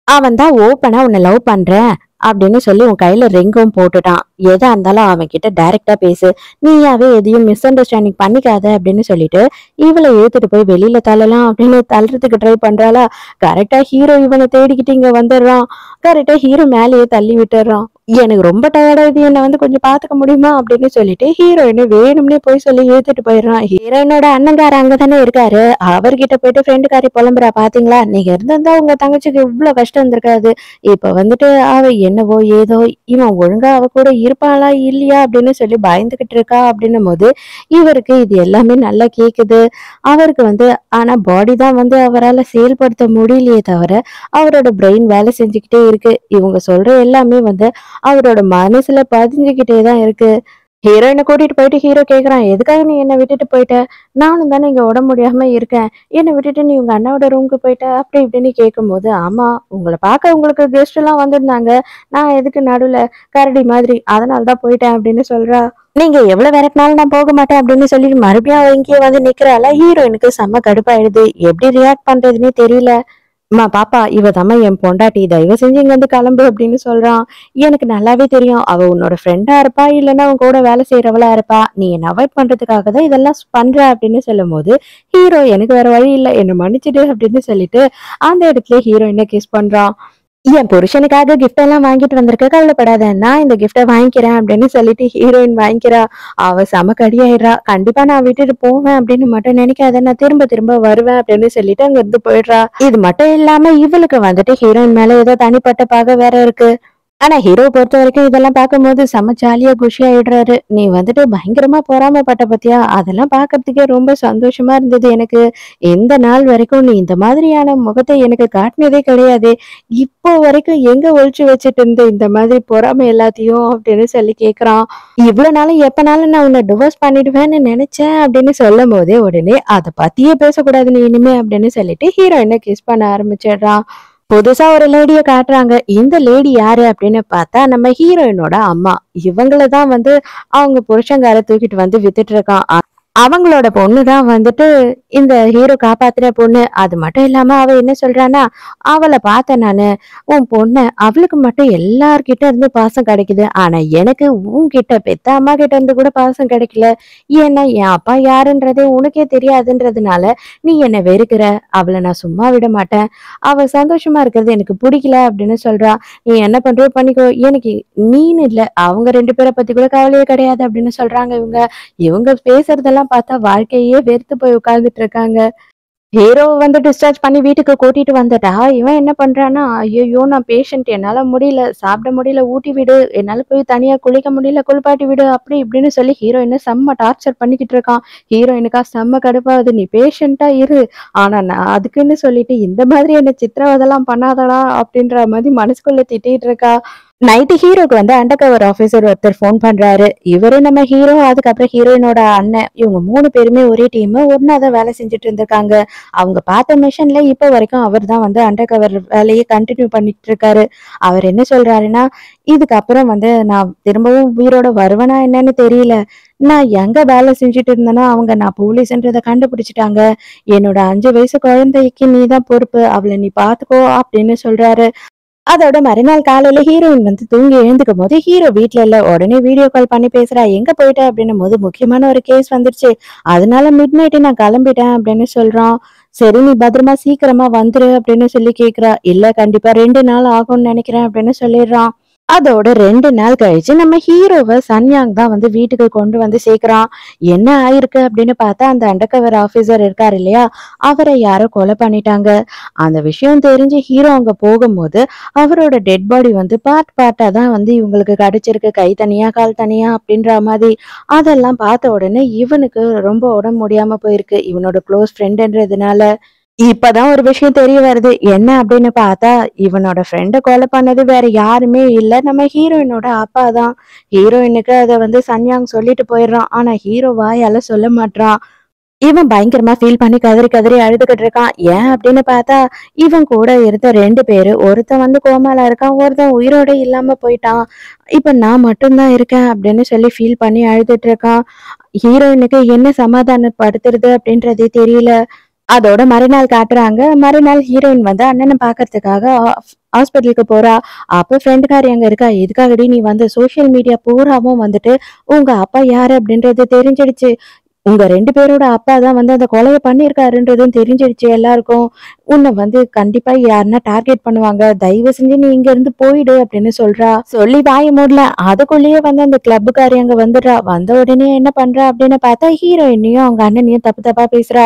அவன் தான் ஓப்பனா உன்னை லவ் பண்றேன் அப்படின்னு சொல்லி உன் கையில ரிங்கும் போட்டுட்டான். எதா இருந்தாலும் அவன் கிட்ட டைரக்டா பேசு, நீயாவே எதையும் மிஸ் அண்டர்ஸ்டாண்டிங் பண்ணிக்காத அப்படின்னு சொல்லிட்டு இவளை இழுத்துட்டு போய் வெளியில தள்ளலாம் அப்படின்னு தள்ளுறதுக்கு ட்ரை பண்றாளா. கரெக்டா ஹீரோ இவனை தேடிக்கிட்டு இங்க வந்துடுறான். கரெக்டா ஹீரோ மேலேயே தள்ளி விட்டுறான். எனக்கு ரொம்ப டயர்டா, இது என்ன வந்து கொஞ்சம் பாத்துக்க முடியுமா அப்படின்னு சொல்லிட்டு ஹீரோயினை வேணும்னே போய் சொல்லி இழுத்துட்டு போயிடுறான். ஹீரோயினோட அண்ணங்கார அங்கதானே இருக்காரு. அவர்கிட்ட போயிட்டு ஃப்ரெண்டுக்காரி புலம்புறா, பாத்தீங்களா, நீங்க இருந்திருந்தா உங்க தங்கச்சிக்கு இவ்வளவு கஷ்டம் இருந்திருக்காது. இப்ப வந்துட்டு அவ என்னவோ ஏதோ, இவன் ஒழுங்கா அவ கூட இருப்பாளா இல்லையா அப்படின்னு சொல்லி பயந்துகிட்டு இருக்கா அப்படின்னும் போது இவருக்கு இது எல்லாமே நல்லா கேக்குது. அவருக்கு வந்து ஆனா பாடி தான் வந்து அவரால் செயல்படுத்த முடியலையே தவிர அவரோட பிரெயின் வேலை செஞ்சுக்கிட்டே இருக்கு. இவங்க சொல்ற எல்லாமே வந்து அவரோட மனசுல பதிஞ்சுக்கிட்டே தான் இருக்கு. ஹீரோயினை கூட்டிட்டு போயிட்டு ஹீரோ கேக்குறான், எதுக்காக நீ என்னை விட்டுட்டு போயிட்ட, நானும் தானே இங்க உடம்பு முடியாம இருக்கேன், என்னை விட்டுட்டு நீ உங்க அண்ணாவோட ரூமுக்கு போயிட்ட அப்படி இப்படின்னு கேட்கும்போது, ஆமா உங்களை பார்க்க உங்களுக்கு கெஸ்ட் எல்லாம் வந்திருந்தாங்க, நான் எதுக்கு நடுவுல கரடி மாதிரி, அதனாலதான் போயிட்டேன் அப்படின்னு சொல்றா. நீங்க எவ்வளவு விரட்டினாலும் நான் போக மாட்டேன் அப்படின்னு சொல்லிட்டு மறுபடியும் அவ இங்கேயே வந்து நிக்கிறாள. ஹீரோயினுக்கு செம்ம கடுப்பாயிடுது. எப்படி ரியாக்ட் பண்றதுன்னே தெரியல. அம்மா பாப்பா, இவ தாம்மா என் பொண்டாட்டி, தயவு செஞ்சு இங்க இருந்து கிளம்பு அப்படின்னு சொல்றான். எனக்கு நல்லாவே தெரியும் அவ உன்னோட ஃப்ரெண்டா இருப்பா, இல்லைன்னா உன் கூட வேலை செய்யறவளா இருப்பா, நீ என்ன அவாய்ட் பண்றதுக்காக தான் இதெல்லாம் பண்ற அப்படின்னு சொல்லும் போது ஹீரோ, எனக்கு வேற வழி இல்லை, என்ன மன்னிச்சிடு அப்படின்னு சொல்லிட்டு அந்த இடத்துல ஹீரோயினை கிஸ் பண்றான். என் புருஷனுக்காக கிஃப்ட் எல்லாம் வாங்கிட்டு வந்திருக்க, கவலைப்படாத, நான் இந்த கிஃப்ட வாங்கிக்கிறேன் அப்படின்னு சொல்லிட்டு ஹீரோயின் வாங்கிக்கிறா. அவ செம கடியாயிடுறா. கண்டிப்பா நான் விட்டுட்டு போவேன் அப்படின்னு மட்டும் நினைக்காத, நான் திரும்ப திரும்ப வருவேன் அப்படின்னு சொல்லிட்டு அங்க இருந்து போயிடுறா. இது மட்டும் இல்லாம இவளுக்கு வந்துட்டு ஹீரோயின் மேல ஏதோ தனிப்பட்ட பாக வேற இருக்கு. ஆனா ஹீரோ பொறுத்த வரைக்கும் இதெல்லாம் பார்க்கும்போது செம்ம ஜாலியா குஷியாயிடுறாரு. நீ வந்துட்டு பயங்கரமா பொறாமைப்பட்ட பத்தியா, அதெல்லாம் பார்க்கறதுக்கே ரொம்ப சந்தோஷமா இருந்தது எனக்கு. இந்த நாள் வரைக்கும் நீ இந்த மாதிரியான முகத்தை எனக்கு காட்டினதே கிடையாது. இப்போ வரைக்கும் எங்க ஒழிச்சு வச்சுட்டு இருந்த இந்த மாதிரி பொறாமை எல்லாத்தையும் அப்படின்னு சொல்லி கேக்குறான். இவ்வளவு நாளும் எப்பனாலும் நான் உன்னை டிவோர்ஸ் பண்ணிடுவேன்னு நினைச்சேன் அப்படின்னு சொல்லும் போதே உடனே அதை பத்தியே பேசக்கூடாது நீ இனிமே அப்படின்னு சொல்லிட்டு ஹீரோயினை கிஸ் பண்ண ஆரம்பிச்சிடுறான். புதுசா ஒரு லேடிய காட்டுறாங்க. இந்த லேடி யாரு அப்படின்னு பார்த்தா நம்ம ஹீரோயினோட அம்மா. இவங்கள தான் வந்து அவங்க புருஷங்கார தூக்கிட்டு வந்து வித்துட்டு இருக்கான். அவங்களோட பொண்ணுதான் வந்துட்டு இந்த ஹீரோ காப்பாத்துற பொண்ணு. அது மட்டும் இல்லாம அவ என்ன சொல்றான்னா, அவளை பார்த்தேன் நானு, உன் பொண்ணு, அவளுக்கு மட்டும் எல்லார்கிட்ட இருந்து பாசம் கிடைக்குது, ஆனா எனக்கு உன்கிட்ட பெத்த அம்மா கிட்ட இருந்து கூட பாசம் கிடைக்கல. ஏன்னா என் அப்பா யாருன்றதே உனக்கே தெரியாதுன்றதுனால நீ என்ன வெறுக்கிற. அவளை நான் சும்மா விட மாட்டேன். அவ சந்தோஷமா இருக்கிறது எனக்கு பிடிக்கல அப்படின்னு சொல்றா. நீ என்ன பண்றோ பண்ணிக்கோ, எனக்கு நீன்னு இல்ல, அவங்க 2 பேரை பத்தி கூட கவலையே கிடையாது அப்படின்னு சொல்றாங்க இவங்க. இவங்க பேசுறதெல்லாம் பார்த்தா வாழ்க்கையே வெறுத்து போய் உட்கார்ந்துட்டு இருக்காங்க. ஹீரோ வந்து டிஸ்சார்ஜ் பண்ணி வீட்டுக்கு கூட்டிட்டு வந்துட்டா, இவன் என்ன பண்றான்னா, ஐயோ நான் பேஷண்ட், என்னால முடியல, சாப்பிட முடியல, ஊட்டி விடு, என்னால போய் தனியா குளிக்க முடியல, குளிப்பாட்டி விடு அப்படி இப்படின்னு சொல்லி ஹீரோயினை செம்ம டார்ச்சர் பண்ணிக்கிட்டு இருக்கான். ஹீரோயினுக்கா செம்ம கடுப்பாகுது. நீ பேஷண்டா இரு, ஆனா நான் அதுக்குன்னு சொல்லிட்டு இந்த மாதிரி என்ன சித்திரவதெல்லாம் பண்ணாதடா அப்படின்ற மாதிரி மனசுக்குள்ள திட்டிட்டு இருக்கா. நைட்டு ஹீரோக்கு வந்து அண்டர் கவர் ஆபீசர் ஒருத்தர் ஃபோன் பண்றாரு. இவரு நம்ம ஹீரோ, அதுக்கப்புறம் ஹீரோயினோட அண்ணன், இவங்க 3 பேருமே ஒரே டீம், ஒன்னா தான் வேலை செஞ்சுட்டு இருந்திருக்காங்க. அவங்க பார்த்த மிஷன்ல இப்ப வரைக்கும் அவர் தான் வந்து அண்டர் கவர் வேலையை கண்டினியூ பண்ணிட்டு இருக்காரு. அவர் என்ன சொல்றாருன்னா, இதுக்கப்புறம் வந்து நான் திரும்பவும் உயிரோட வருவேனா என்னன்னு தெரியல, நான் எங்க வேலை செஞ்சுட்டு இருந்தேனோ அவங்க நான் போலீஸ்ன்றதை கண்டுபிடிச்சிட்டாங்க, என்னோட 5 வயசு குழந்தைக்கு நீ தான் பொறுப்பு, அவளை நீ பாத்துக்கோ அப்படின்னு சொல்றாரு. அதோட மறுநாள் காலையில ஹீரோயின் வந்து தூங்கி எழுந்துக்கும் போது ஹீரோ வீட்ல இல்ல. உடனே வீடியோ கால் பண்ணி பேசுறா. எங்க போயிட்ட அப்படின்னும் போது முக்கியமான ஒரு கேஸ் வந்துருச்சு. அதனால மிட் நைட்டு நான் கிளம்பிட்டேன் அப்படின்னு சொல்றான். சரி நீ பத்திரமா சீக்கிரமா வந்துரு அப்படின்னு சொல்லி கேக்குறா. இல்ல கண்டிப்பா 2 நாள் ஆகும்னு நினைக்கிறேன் அப்படின்னு சொல்லிடுறான். அதோட 2 நாள் கழிச்சு நம்ம ஹீரோவ சன்யாங் தான் வந்து வீட்டுக்கு கொண்டு வந்து சேர்க்கிறான். என்ன ஆயிருக்கு அப்படின்னு பார்த்தா அந்த அண்டர் கவர் ஆபீசர் இருக்காரு இல்லையா, அவரை யாரோ கொலை பண்ணிட்டாங்க. அந்த விஷயம் தெரிஞ்சு ஹீரோ அங்க போகும்போது அவரோட டெட் பாடி வந்து பார்ட் பார்ட்டா தான் வந்து இவங்களுக்கு கிடைச்சிருக்கு. கை தனியா கால் தனியா அப்படின்ற மாதிரி. அதெல்லாம் பார்த்த உடனே இவனுக்கு ரொம்ப உடம்பு முடியாம போயிருக்கு. இவனோட க்ளோஸ் ஃப்ரெண்டுன்றதுனால. இப்பதான் ஒரு விஷயம் தெரிய வருது. என்ன அப்படின்னு பார்த்தா, இவனோட ஃப்ரெண்ட கொலை பண்ணது வேற யாருமே இல்ல. நம்ம ஹீரோயினோட அப்பா தான். ஹீரோயினுக்கு அத வந்து சன்யாங் சொல்லிட்டு போயிடுறான். ஆனா ஹீரோ வாயால சொல்ல மாட்றான். இவன் பயங்கரமா ஃபீல் பண்ணி கதறி கதறி அழுதுகிட்டு இருக்கான். ஏன் அப்படின்னு பார்த்தா, இவன் கூட இருந்த 2 பேரு. ஒருத்தன் வந்து கோமால இருக்கான். ஒருத்தன் உயிரோட இல்லாம போயிட்டான். இப்ப நான் மட்டும் தான் இருக்கேன் அப்படின்னு சொல்லி ஃபீல் பண்ணி அழுதுட்டு இருக்கான். ஹீரோயினுக்கு என்ன சமாதானப்படுத்துறது அப்படின்றதே தெரியல. அதோட மறுநாள் காட்டுறாங்க. மறுநாள் ஹீரோயின் வந்து அண்ணனை பாக்கறதுக்காக ஹாஸ்பிட்டலுக்கு போறா. அப்ப ஃப்ரெண்டுக்காரி அங்க இருக்கா. எதுக்காகடி நீ வந்து சோசியல் மீடியா பூராவும் வந்துட்டு உங்க அப்பா யாரு அப்படின்றது தெரிஞ்சிடுச்சு. உங்க 2 பேரோட அப்பா தான் வந்து அந்த கொலைய பண்ணியிருக்காருன்றதும் தெரிஞ்சிடுச்சு எல்லாருக்கும். உன்னை வந்து கண்டிப்பா யாருன்னா டார்கெட் பண்ணுவாங்க. தயவு செஞ்சு நீ இங்க இருந்து போயிடு அப்படின்னு சொல்றா. சொல்லி வாய மூடல. அதுக்குள்ளேயே வந்து அந்த கிளப்புக்காரி அங்க வந்துடுறா. வந்த உடனே என்ன பண்றா அப்படின்னு பார்த்தா ஹீரோயினையும் அவங்க அண்ணனையும் தப்பு தப்பா பேசுறா.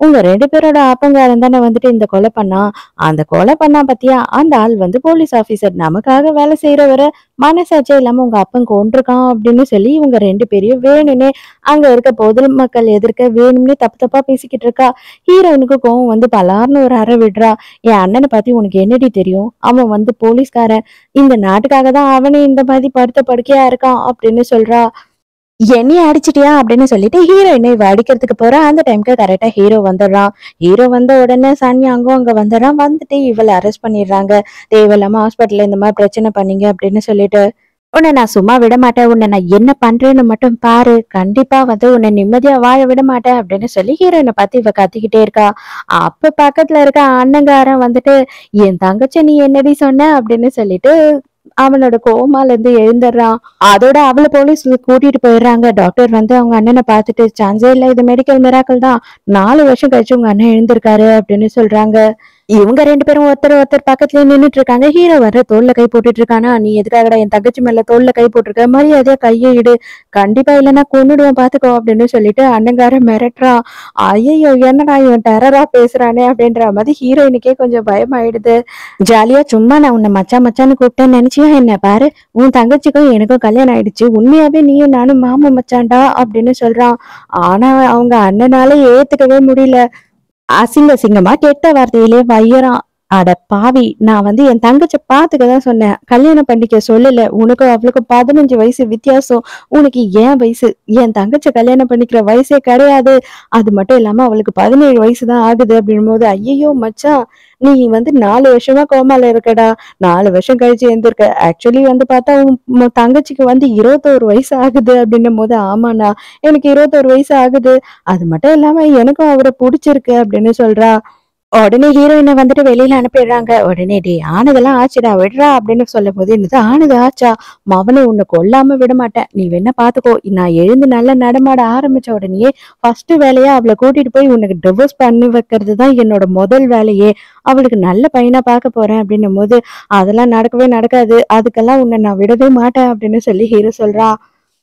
உங்க 2 பேரோட அப்பங்காரன் தானே வந்துட்டு இந்த கொலை பண்ணா. அந்த கொலை பண்ணா பாத்தியா, அந்த ஆள் வந்து போலீஸ் ஆபீசர். நமக்காக வேலை செய்யறவரை மனசாட்சியே இல்லாம உங்க அப்பன் கொன்றுக்கான் அப்படின்னு சொல்லி இவங்க 2 பேரையும் வேணும்னே அங்க இருக்க பொதுமக்கள் எதிர்க்க வேணும்னே தப்பு தப்பா பேசிக்கிட்டு இருக்கா. ஹீரோயினுக்கு கோவம் வந்து பலார்னு ஒரு அறை விடுறா. என் அண்ணனை பத்தி உனக்கு என்னடி தெரியும்? அவன் வந்து போலீஸ்காரன். இந்த நாட்டுக்காக தான் அவனே இந்த மாதிரி படுத்த படுக்கையா இருக்கான் அப்படின்னு சொல்றா. என்னைய அடிச்சிட்டியா அப்படின்னு சொல்லிட்டு ஹீரோயினை இவ அடிக்கிறதுக்கு போறா. அந்த டைம்க்கு கரெக்டா ஹீரோ வந்துடுறான். ஹீரோ வந்த உடனே சன்யாங்கும் அங்க வந்துடுறான். வந்துட்டு இவளை அரெஸ்ட் பண்ணிடுறாங்க. தேவையில்லாம ஹாஸ்பிட்டல்ல இந்த மாதிரி பிரச்சனை பண்ணீங்க அப்படின்னு சொல்லிட்டு. உன்னை நான் சும்மா விட மாட்டேன். உன்னை நான் என்ன பண்றேன்னு மட்டும் பாரு. கண்டிப்பா வந்து உன்னை நிம்மதியா வாழ விட மாட்டேன் அப்படின்னு சொல்லி ஹீரோயினை பார்த்து இவ கத்திக்கிட்டே இருக்கா. அப்ப பக்கத்துல இருக்க அண்ணங்காரன் வந்துட்டு என் தங்கச்சி நீ என்னடி சொன்ன அப்படின்னு சொல்லிட்டு அவனோட கோமால இருந்து எழுந்துடுறான். அதோட அவள போலீஸ் கூட்டிட்டு போயிடுறாங்க. டாக்டர் வந்து அவங்க அண்ணனை பார்த்துட்டு சான்ஸே இல்ல, இது மெடிக்கல் மிராக்கிள் தான். 4 வருஷம் கழிச்சு உங்க அண்ணன் எழுந்திருக்காரு அப்படின்னு சொல்றாங்க. இவங்க 2 பேரும் ஒருத்தர் ஒருத்தர் பக்கத்துலயே நின்னுட்டு இருக்காங்க. ஹீரோ வர தோல்ல கை போட்டுட்டு இருக்கானா, நீ எதுக்காகடா என் தங்கச்சி மேல தோல்ல கை போட்டிருக்க, மரியாதையா கையை இடு, கண்டிப்பா இல்லைன்னா கொன்னுடுவேன் பாத்துக்கோ அப்படின்னு சொல்லிட்டு அண்ணங்கார மிரட்டுறான். ஐயோ என்னடா இவன் டெரரா பேசுறானே அப்படின்ற மாதிரி ஹீரோயினுக்கே கொஞ்சம் பயமாயிடுது. ஜாலியா சும்மா நான் உன்னை மச்சான் மச்சான்னு கூப்பிட்டேன்னு நினைச்சியா என்ன பாரு, உன் தங்கச்சிக்கும் எனக்கும் கல்யாணம் ஆயிடுச்சு, உண்மையாவே நீயும் நானும் மாமா மச்சான்டா அப்படின்னு சொல்றான். ஆனா அவங்க அண்ணனால ஏத்துக்கவே முடியல. அசிங்க அசிங்கமா கெட்ட வார்த்தையிலே வையறான். அட பாவி, நான் வந்து என் தங்கச்ச பாத்துக்க தான் சொன்னேன், கல்யாணம் பண்ணிக்க சொல்லல. உனக்கும் அவளுக்கும் 15 வயசு வித்தியாசம். உனக்கு ஏன் வயசு, என் தங்கச்ச கல்யாணம் பண்ணிக்கிற வயசே கிடையாது. அது மட்டும் இல்லாம அவளுக்கு 17 வயசு தான் ஆகுது அப்படின்னும் போது, ஐயையோ மச்சான், நீ வந்து 4 வருஷமா கோமால இருக்கடா. 4 வருஷம் கழிச்சு எழுந்திருக்க. ஆக்சுவலி வந்து பார்த்தா உன் தங்கச்சிக்கு வந்து 21 வயசு ஆகுது அப்படின்னும் போது, ஆமாண்ணா எனக்கு 21 வயசு ஆகுது. அது மட்டும் இல்லாம எனக்கும் அவரை புடிச்சிருக்கு அப்படின்னு சொல்றா. உடனே ஹீரோயினை வந்துட்டு வெளியில அனுப்பிடுறாங்க. உடனே டே ஆனதெல்லாம் ஆச்சுடா விடுறா அப்படின்னு சொல்லும் போது, என்னது ஆனது ஆச்சா, மவனை உன்னை கொல்லாம விட மாட்டேன், நீ வேணா பாத்துக்கோ. நான் எழுந்து நல்லா நடமாட ஆரம்பிச்ச உடனேயே ஃபர்ஸ்ட் வேலையா அவளை கூட்டிட்டு போய் உனக்கு டிவோர்ஸ் பண்ணி வைக்கிறது தான் என்னோட முதல் வேலையே. அவளுக்கு நல்ல பையனா பார்க்க போறேன் அப்படின்னும் போது, அதெல்லாம் நடக்கவே நடக்காது, அதுக்கெல்லாம் உன்னை நான் விடவே மாட்டேன் அப்படின்னு சொல்லி ஹீரோ சொல்றான்.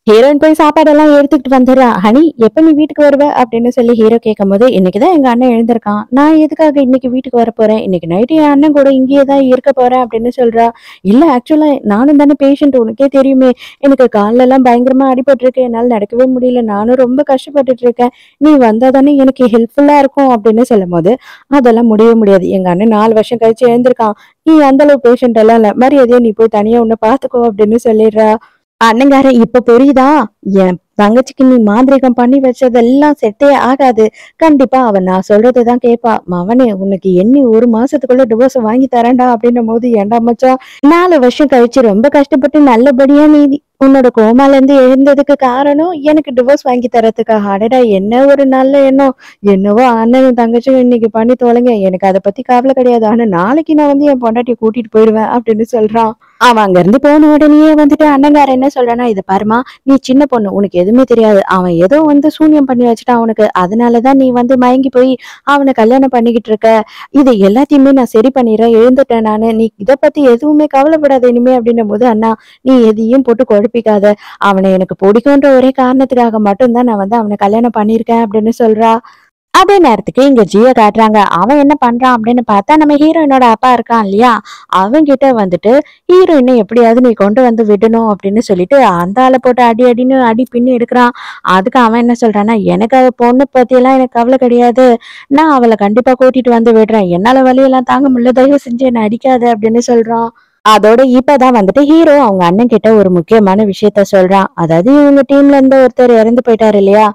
ஹீரோயின் போய் சாப்பாடெல்லாம் எடுத்துக்கிட்டு வந்துடுறா. ஹனி எப்ப நீ வீட்டுக்கு வருவ அப்படின்னு சொல்லி ஹீரோ கேட்கும் போது, இன்னைக்குதான் எங்க அண்ணன் எழுந்திருக்கான், நான் எதுக்காக இன்னைக்கு வீட்டுக்கு வர போறேன், இன்னைக்கு நைட்டு என் அண்ணன் கூட இங்கேயே தான் இருக்க போறேன் அப்படின்னு சொல்றா. இல்ல ஆக்சுவலா நானும் தானே பேஷண்ட், உனக்கே தெரியுமே, எனக்கு கால்ல எல்லாம் பயங்கரமா அடிபட்டிருக்கு, என்னால நடக்கவே முடியல, நானும் ரொம்ப கஷ்டப்பட்டுட்டு இருக்கேன், நீ வந்தா தானே எனக்கு ஹெல்ப்ஃபுல்லா இருக்கும் அப்படின்னு சொல்லும் போது, அதெல்லாம் முடியவே முடியாது, எங்க அண்ணன் 4 வருஷம் கழிச்சு எழுந்திருக்கான், நீ அந்த அளவு பேஷண்ட் எல்லாம் இல்ல, மரியாதையா நீ போய் தனியா உன்னை பாத்துக்கோ அப்படின்னு சொல்லிடுறா. அண்ணங்காரன் இப்ப புரியுதா, என் தங்கச்சிக்கு நீ மாந்திரிகம் பண்ணி வச்சதெல்லாம் செட்டே ஆகாது, கண்டிப்பா அவன் நான் சொல்றதுதான் கேட்பா, மவனே உனக்கு எண்ணி 1 மாசத்துக்குள்ள டிவோர்ஸ் வாங்கி தரேன்டா அப்படின்னும் போது, ஏன்டா மச்சான் 4 வருஷம் கழிச்சு ரொம்ப கஷ்டப்பட்டு நல்லபடியா நீ உன்னோட கோமால இருந்து எழுந்ததுக்கு காரணம் எனக்கு டிவோர்ஸ் வாங்கி தரதுக்காக. அடடா! என்ன ஒரு நல்ல எண்ணம். என்னவோ அண்ணனும் தங்கச்சியும் இன்னைக்கு பண்ணி தொலைங்க. எனக்கு அத பத்தி கவலை கிடையாது. ஆனா நாளைக்கு நான் வந்து என் பொண்டாட்டிய கூட்டிட்டு போயிடுவேன் அப்படின்னு சொல்றான். அவன் அங்கிருந்து போன உடனேயே வந்துட்டு அண்ணங்காரன் என்ன சொல்றான்னா, "இத பாரும்மா, நீ சின்ன பொண்ணு. உனக்கு எதுவுமே தெரியாது. அவன் ஏதோ வந்து சூனியம் பண்ணி வச்சுட்டான் உனக்கு. அதனால தான் நீ வந்து மயங்கி போய் அவன கல்யாணம் பண்ணிக்கிட்டு இருக்க. இது எல்லாத்தையுமே நான் சரி பண்ணிடுறேன். எழுந்துட்டேன் நானு. நீ இத பத்தி எதுவுமே கவலைப்படாத இனிமே" அப்படின்னும்போது, "அண்ணா நீ எதையும் போட்டு குழப்பிக்காத. அவன எனக்கு பிடிக்குன்ற ஒரே காரணத்துக்காக மட்டும் தான் நான் வந்து அவன கல்யாணம் பண்ணியிருக்கேன்" அப்படின்னு சொல்றா. அதே நேரத்துக்கு இங்க ஜிய காட்டுறாங்க. அவன் என்ன பண்றான் அப்படின்னு பார்த்தா, நம்ம ஹீரோயினோட அப்பா இருக்கான் இல்லையா? அவன்கிட்ட வந்துட்டு ஹீரோயின எப்படியாவது நீ கொண்டு வந்து விடணும் அப்படின்னு சொல்லிட்டு, அந்த ஆள போட்டு அடி அடின்னு அடி பின்னி எடுக்குறான். அதுக்கு அவன் என்ன சொல்றான்னா, "எனக்கு அவ பொண்ணு பத்தியெல்லாம் எனக்கு கவலை கிடையாது. நான் அவள கண்டிப்பா கூட்டிட்டு வந்து விடுறேன். என்னால வலியெல்லாம் தாங்க முடியல. தயவு செஞ்சு என்ன அடிக்காத" அப்படின்னு சொல்றான். அதோட இப்பதான் வந்துட்டு ஹீரோ அவங்க அண்ணன் கிட்ட ஒரு முக்கியமான விஷயத்த சொல்றான். அதாவது இவங்க டீம்ல இருந்து ஒருத்தர் இறந்து போயிட்டாரு இல்லையா?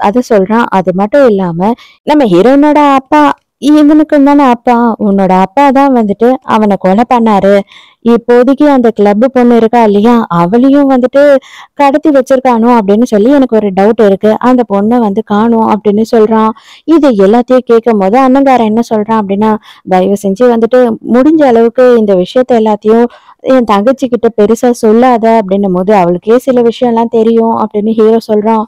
அது சொல்றான். அது மட்டும் இல்லாம நம்ம ஹீரோயினோட அப்பா இவனுக்கும் தானே அப்பா. உன்னோட அப்பா தான் வந்துட்டு அவன கொலை பண்ணாரு. இப்போதைக்கு அந்த கிளப் பொண்ணு இருக்கா இல்லையா? அவளையும் வந்துட்டு கடத்தி வச்சிருக்கானோ அப்படின்னு சொல்லி எனக்கு ஒரு டவுட் இருக்கு. அந்த பொண்ண வந்து காணோம் அப்படின்னு சொல்றான். இது எல்லாத்தையும் கேட்கும்போது அண்ணங்காரன் என்ன சொல்றான் அப்படின்னா, தயவு செஞ்சு வந்துட்டு முடிஞ்ச அளவுக்கு இந்த விஷயத்த எல்லாத்தையும் என் தங்கச்சி கிட்ட பெருசா சொல்லாத அப்படின்னும்போது, அவளுக்கே சில விஷயம்லாம் தெரியும் அப்படின்னு ஹீரோ சொல்றான்.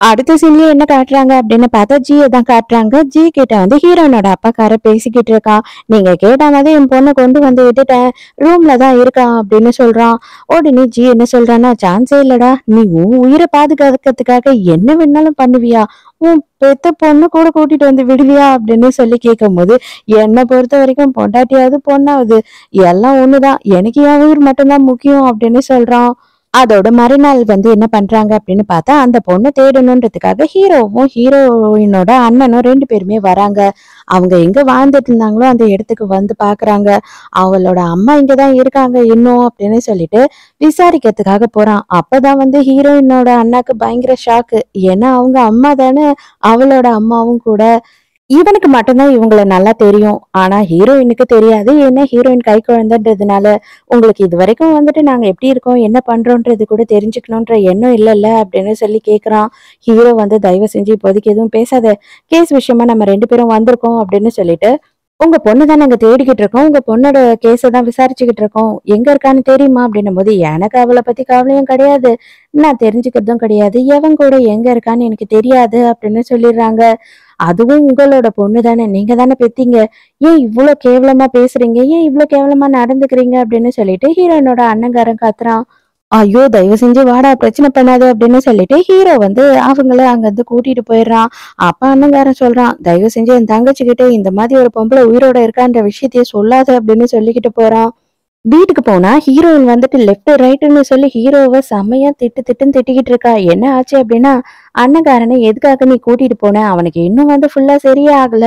அடுத்த சீன்லயே என்ன காட்டுறாங்க அப்படின்னு பார்த்தா, ஜிய தான் காட்டுறாங்க. ஜி கிட்ட வந்து ஹீரோயினோட அப்பாக்காரர் பேசிக்கிட்டு இருக்கான். "நீங்க கேட்ட மாதிரி என் பொண்ண கொண்டு வந்து விட்டுட்டேன். ரூம்ல தான் இருக்கா" அப்படின்னு சொல்றான். உடனே ஜி என்ன சொல்றான்னா, "சான்ஸே இல்லடா. நீ உன் உயிர பாதுகாக்கிறதுக்காக என்ன வேணாலும் பண்ணுவியா? உன் பெத்த பொண்ணு கூட கூட்டிட்டு வந்து விடுவியா?" அப்படின்னு சொல்லி கேட்கும்போது, "என்ன பொறுத்த வரைக்கும் பொண்டாட்டியாவது பொண்ணாவது எல்லாம் ஒண்ணுதான். எனக்கு என் உயிர் மட்டும்தான் முக்கியம்" அப்படின்னு சொல்றான். அதோட மறுநாள் வந்து என்ன பண்றாங்க அப்படின்னு பார்த்தா, அந்த பொண்ண தேடணுன்றதுக்காக ஹீரோவும், ஹீரோயினோட அண்ணனும் 2 பேருமே வராங்க. அவங்க எங்க வாழ்ந்துட்டு இருந்தாங்களோ அந்த இடத்துக்கு வந்து பார்க்குறாங்க. அவளோட அம்மா இங்க தான் இருக்காங்க இன்னும் அப்படின்னு சொல்லிட்டு விசாரிக்கிறதுக்காக போறான். அப்பதான் வந்து ஹீரோயினோட அண்ணாக்கு பயங்கர ஷாக்கு. ஏன்னா அவங்க அம்மா தானே அவளோட அம்மாவும் கூட. இவனுக்கு மட்டும் தான் இவங்கள நல்லா தெரியும். ஆனா ஹீரோயினுக்கு தெரியாது. ஏன்னா ஹீரோயின் கைக்குழந்தைன்றதுனால. உங்களுக்கு இதுவரைக்கும் வந்துட்டு நாங்க எப்படி இருக்கோம், என்ன பண்றோன்றது கூட தெரிஞ்சுக்கணுன்ற எண்ணம் இல்லல்ல அப்படின்னு சொல்லி கேட்குறான். ஹீரோ வந்து தயவு செஞ்சு இப்போதைக்கு எதுவும் பேசாத. கேஸ் விஷயமா நம்ம 2 பேரும் வந்திருக்கோம் அப்படின்னு சொல்லிட்டு, உங்க பொண்ணு தான் நாங்க தேடிக்கிட்டு இருக்கோம். உங்க பொண்ணோட கேஸ தான் விசாரிச்சுக்கிட்டு இருக்கோம். எங்க இருக்கான்னு தெரியுமா? அப்படின்னும்போது, எனக்கு அவள பத்தி கவலையும் கிடையாது. நான் தெரிஞ்சுக்கிறதும் கிடையாது. எவன் கூட எங்க இருக்கான்னு எனக்கு தெரியாது அப்படின்னு சொல்லிடுறாங்க. அதுவும் உங்களோட பொண்ணு தானே. நீங்க தானே பெத்தீங்க. ஏன் இவ்ளோ கேவலமா பேசுறீங்க? ஏன் இவ்ளோ கேவலமா நடந்துக்கிறீங்க? அப்படின்னு சொல்லிட்டு ஹீரோயினோட அண்ணங்காரன் கத்துறான். ஐயோ! தயவு செஞ்சு வாடா பிரச்சனை பண்ணாத அப்படின்னு சொல்லிட்டு ஹீரோ வந்து அவங்கள அங்கருந்து கூட்டிட்டு போயிடுறான். அப்ப அண்ணங்காரன் சொல்றான், "தயவு செஞ்சு என் தங்கச்சிகிட்ட இந்த மாதிரி ஒரு பொம்பள உயிரோட இருக்கான்ற விஷயத்தையே சொல்லாத" அப்படின்னு சொல்லிக்கிட்டு போறான். வீட்டுக்கு போனா ஹீரோயின் வந்துட்டு லெஃப்ட் ரைட்டுன்னு சொல்லி ஹீரோவ செம்மையா திட்டு திட்டுன்னு திட்டிக்கிட்டு இருக்கா. என்ன ஆச்சு அப்படின்னா, அண்ணன்காரனை எதுக்காக நீ கூட்டிட்டு போன? அவனுக்கு இன்னும் வந்து ஃபுல்லா சரியே ஆகல.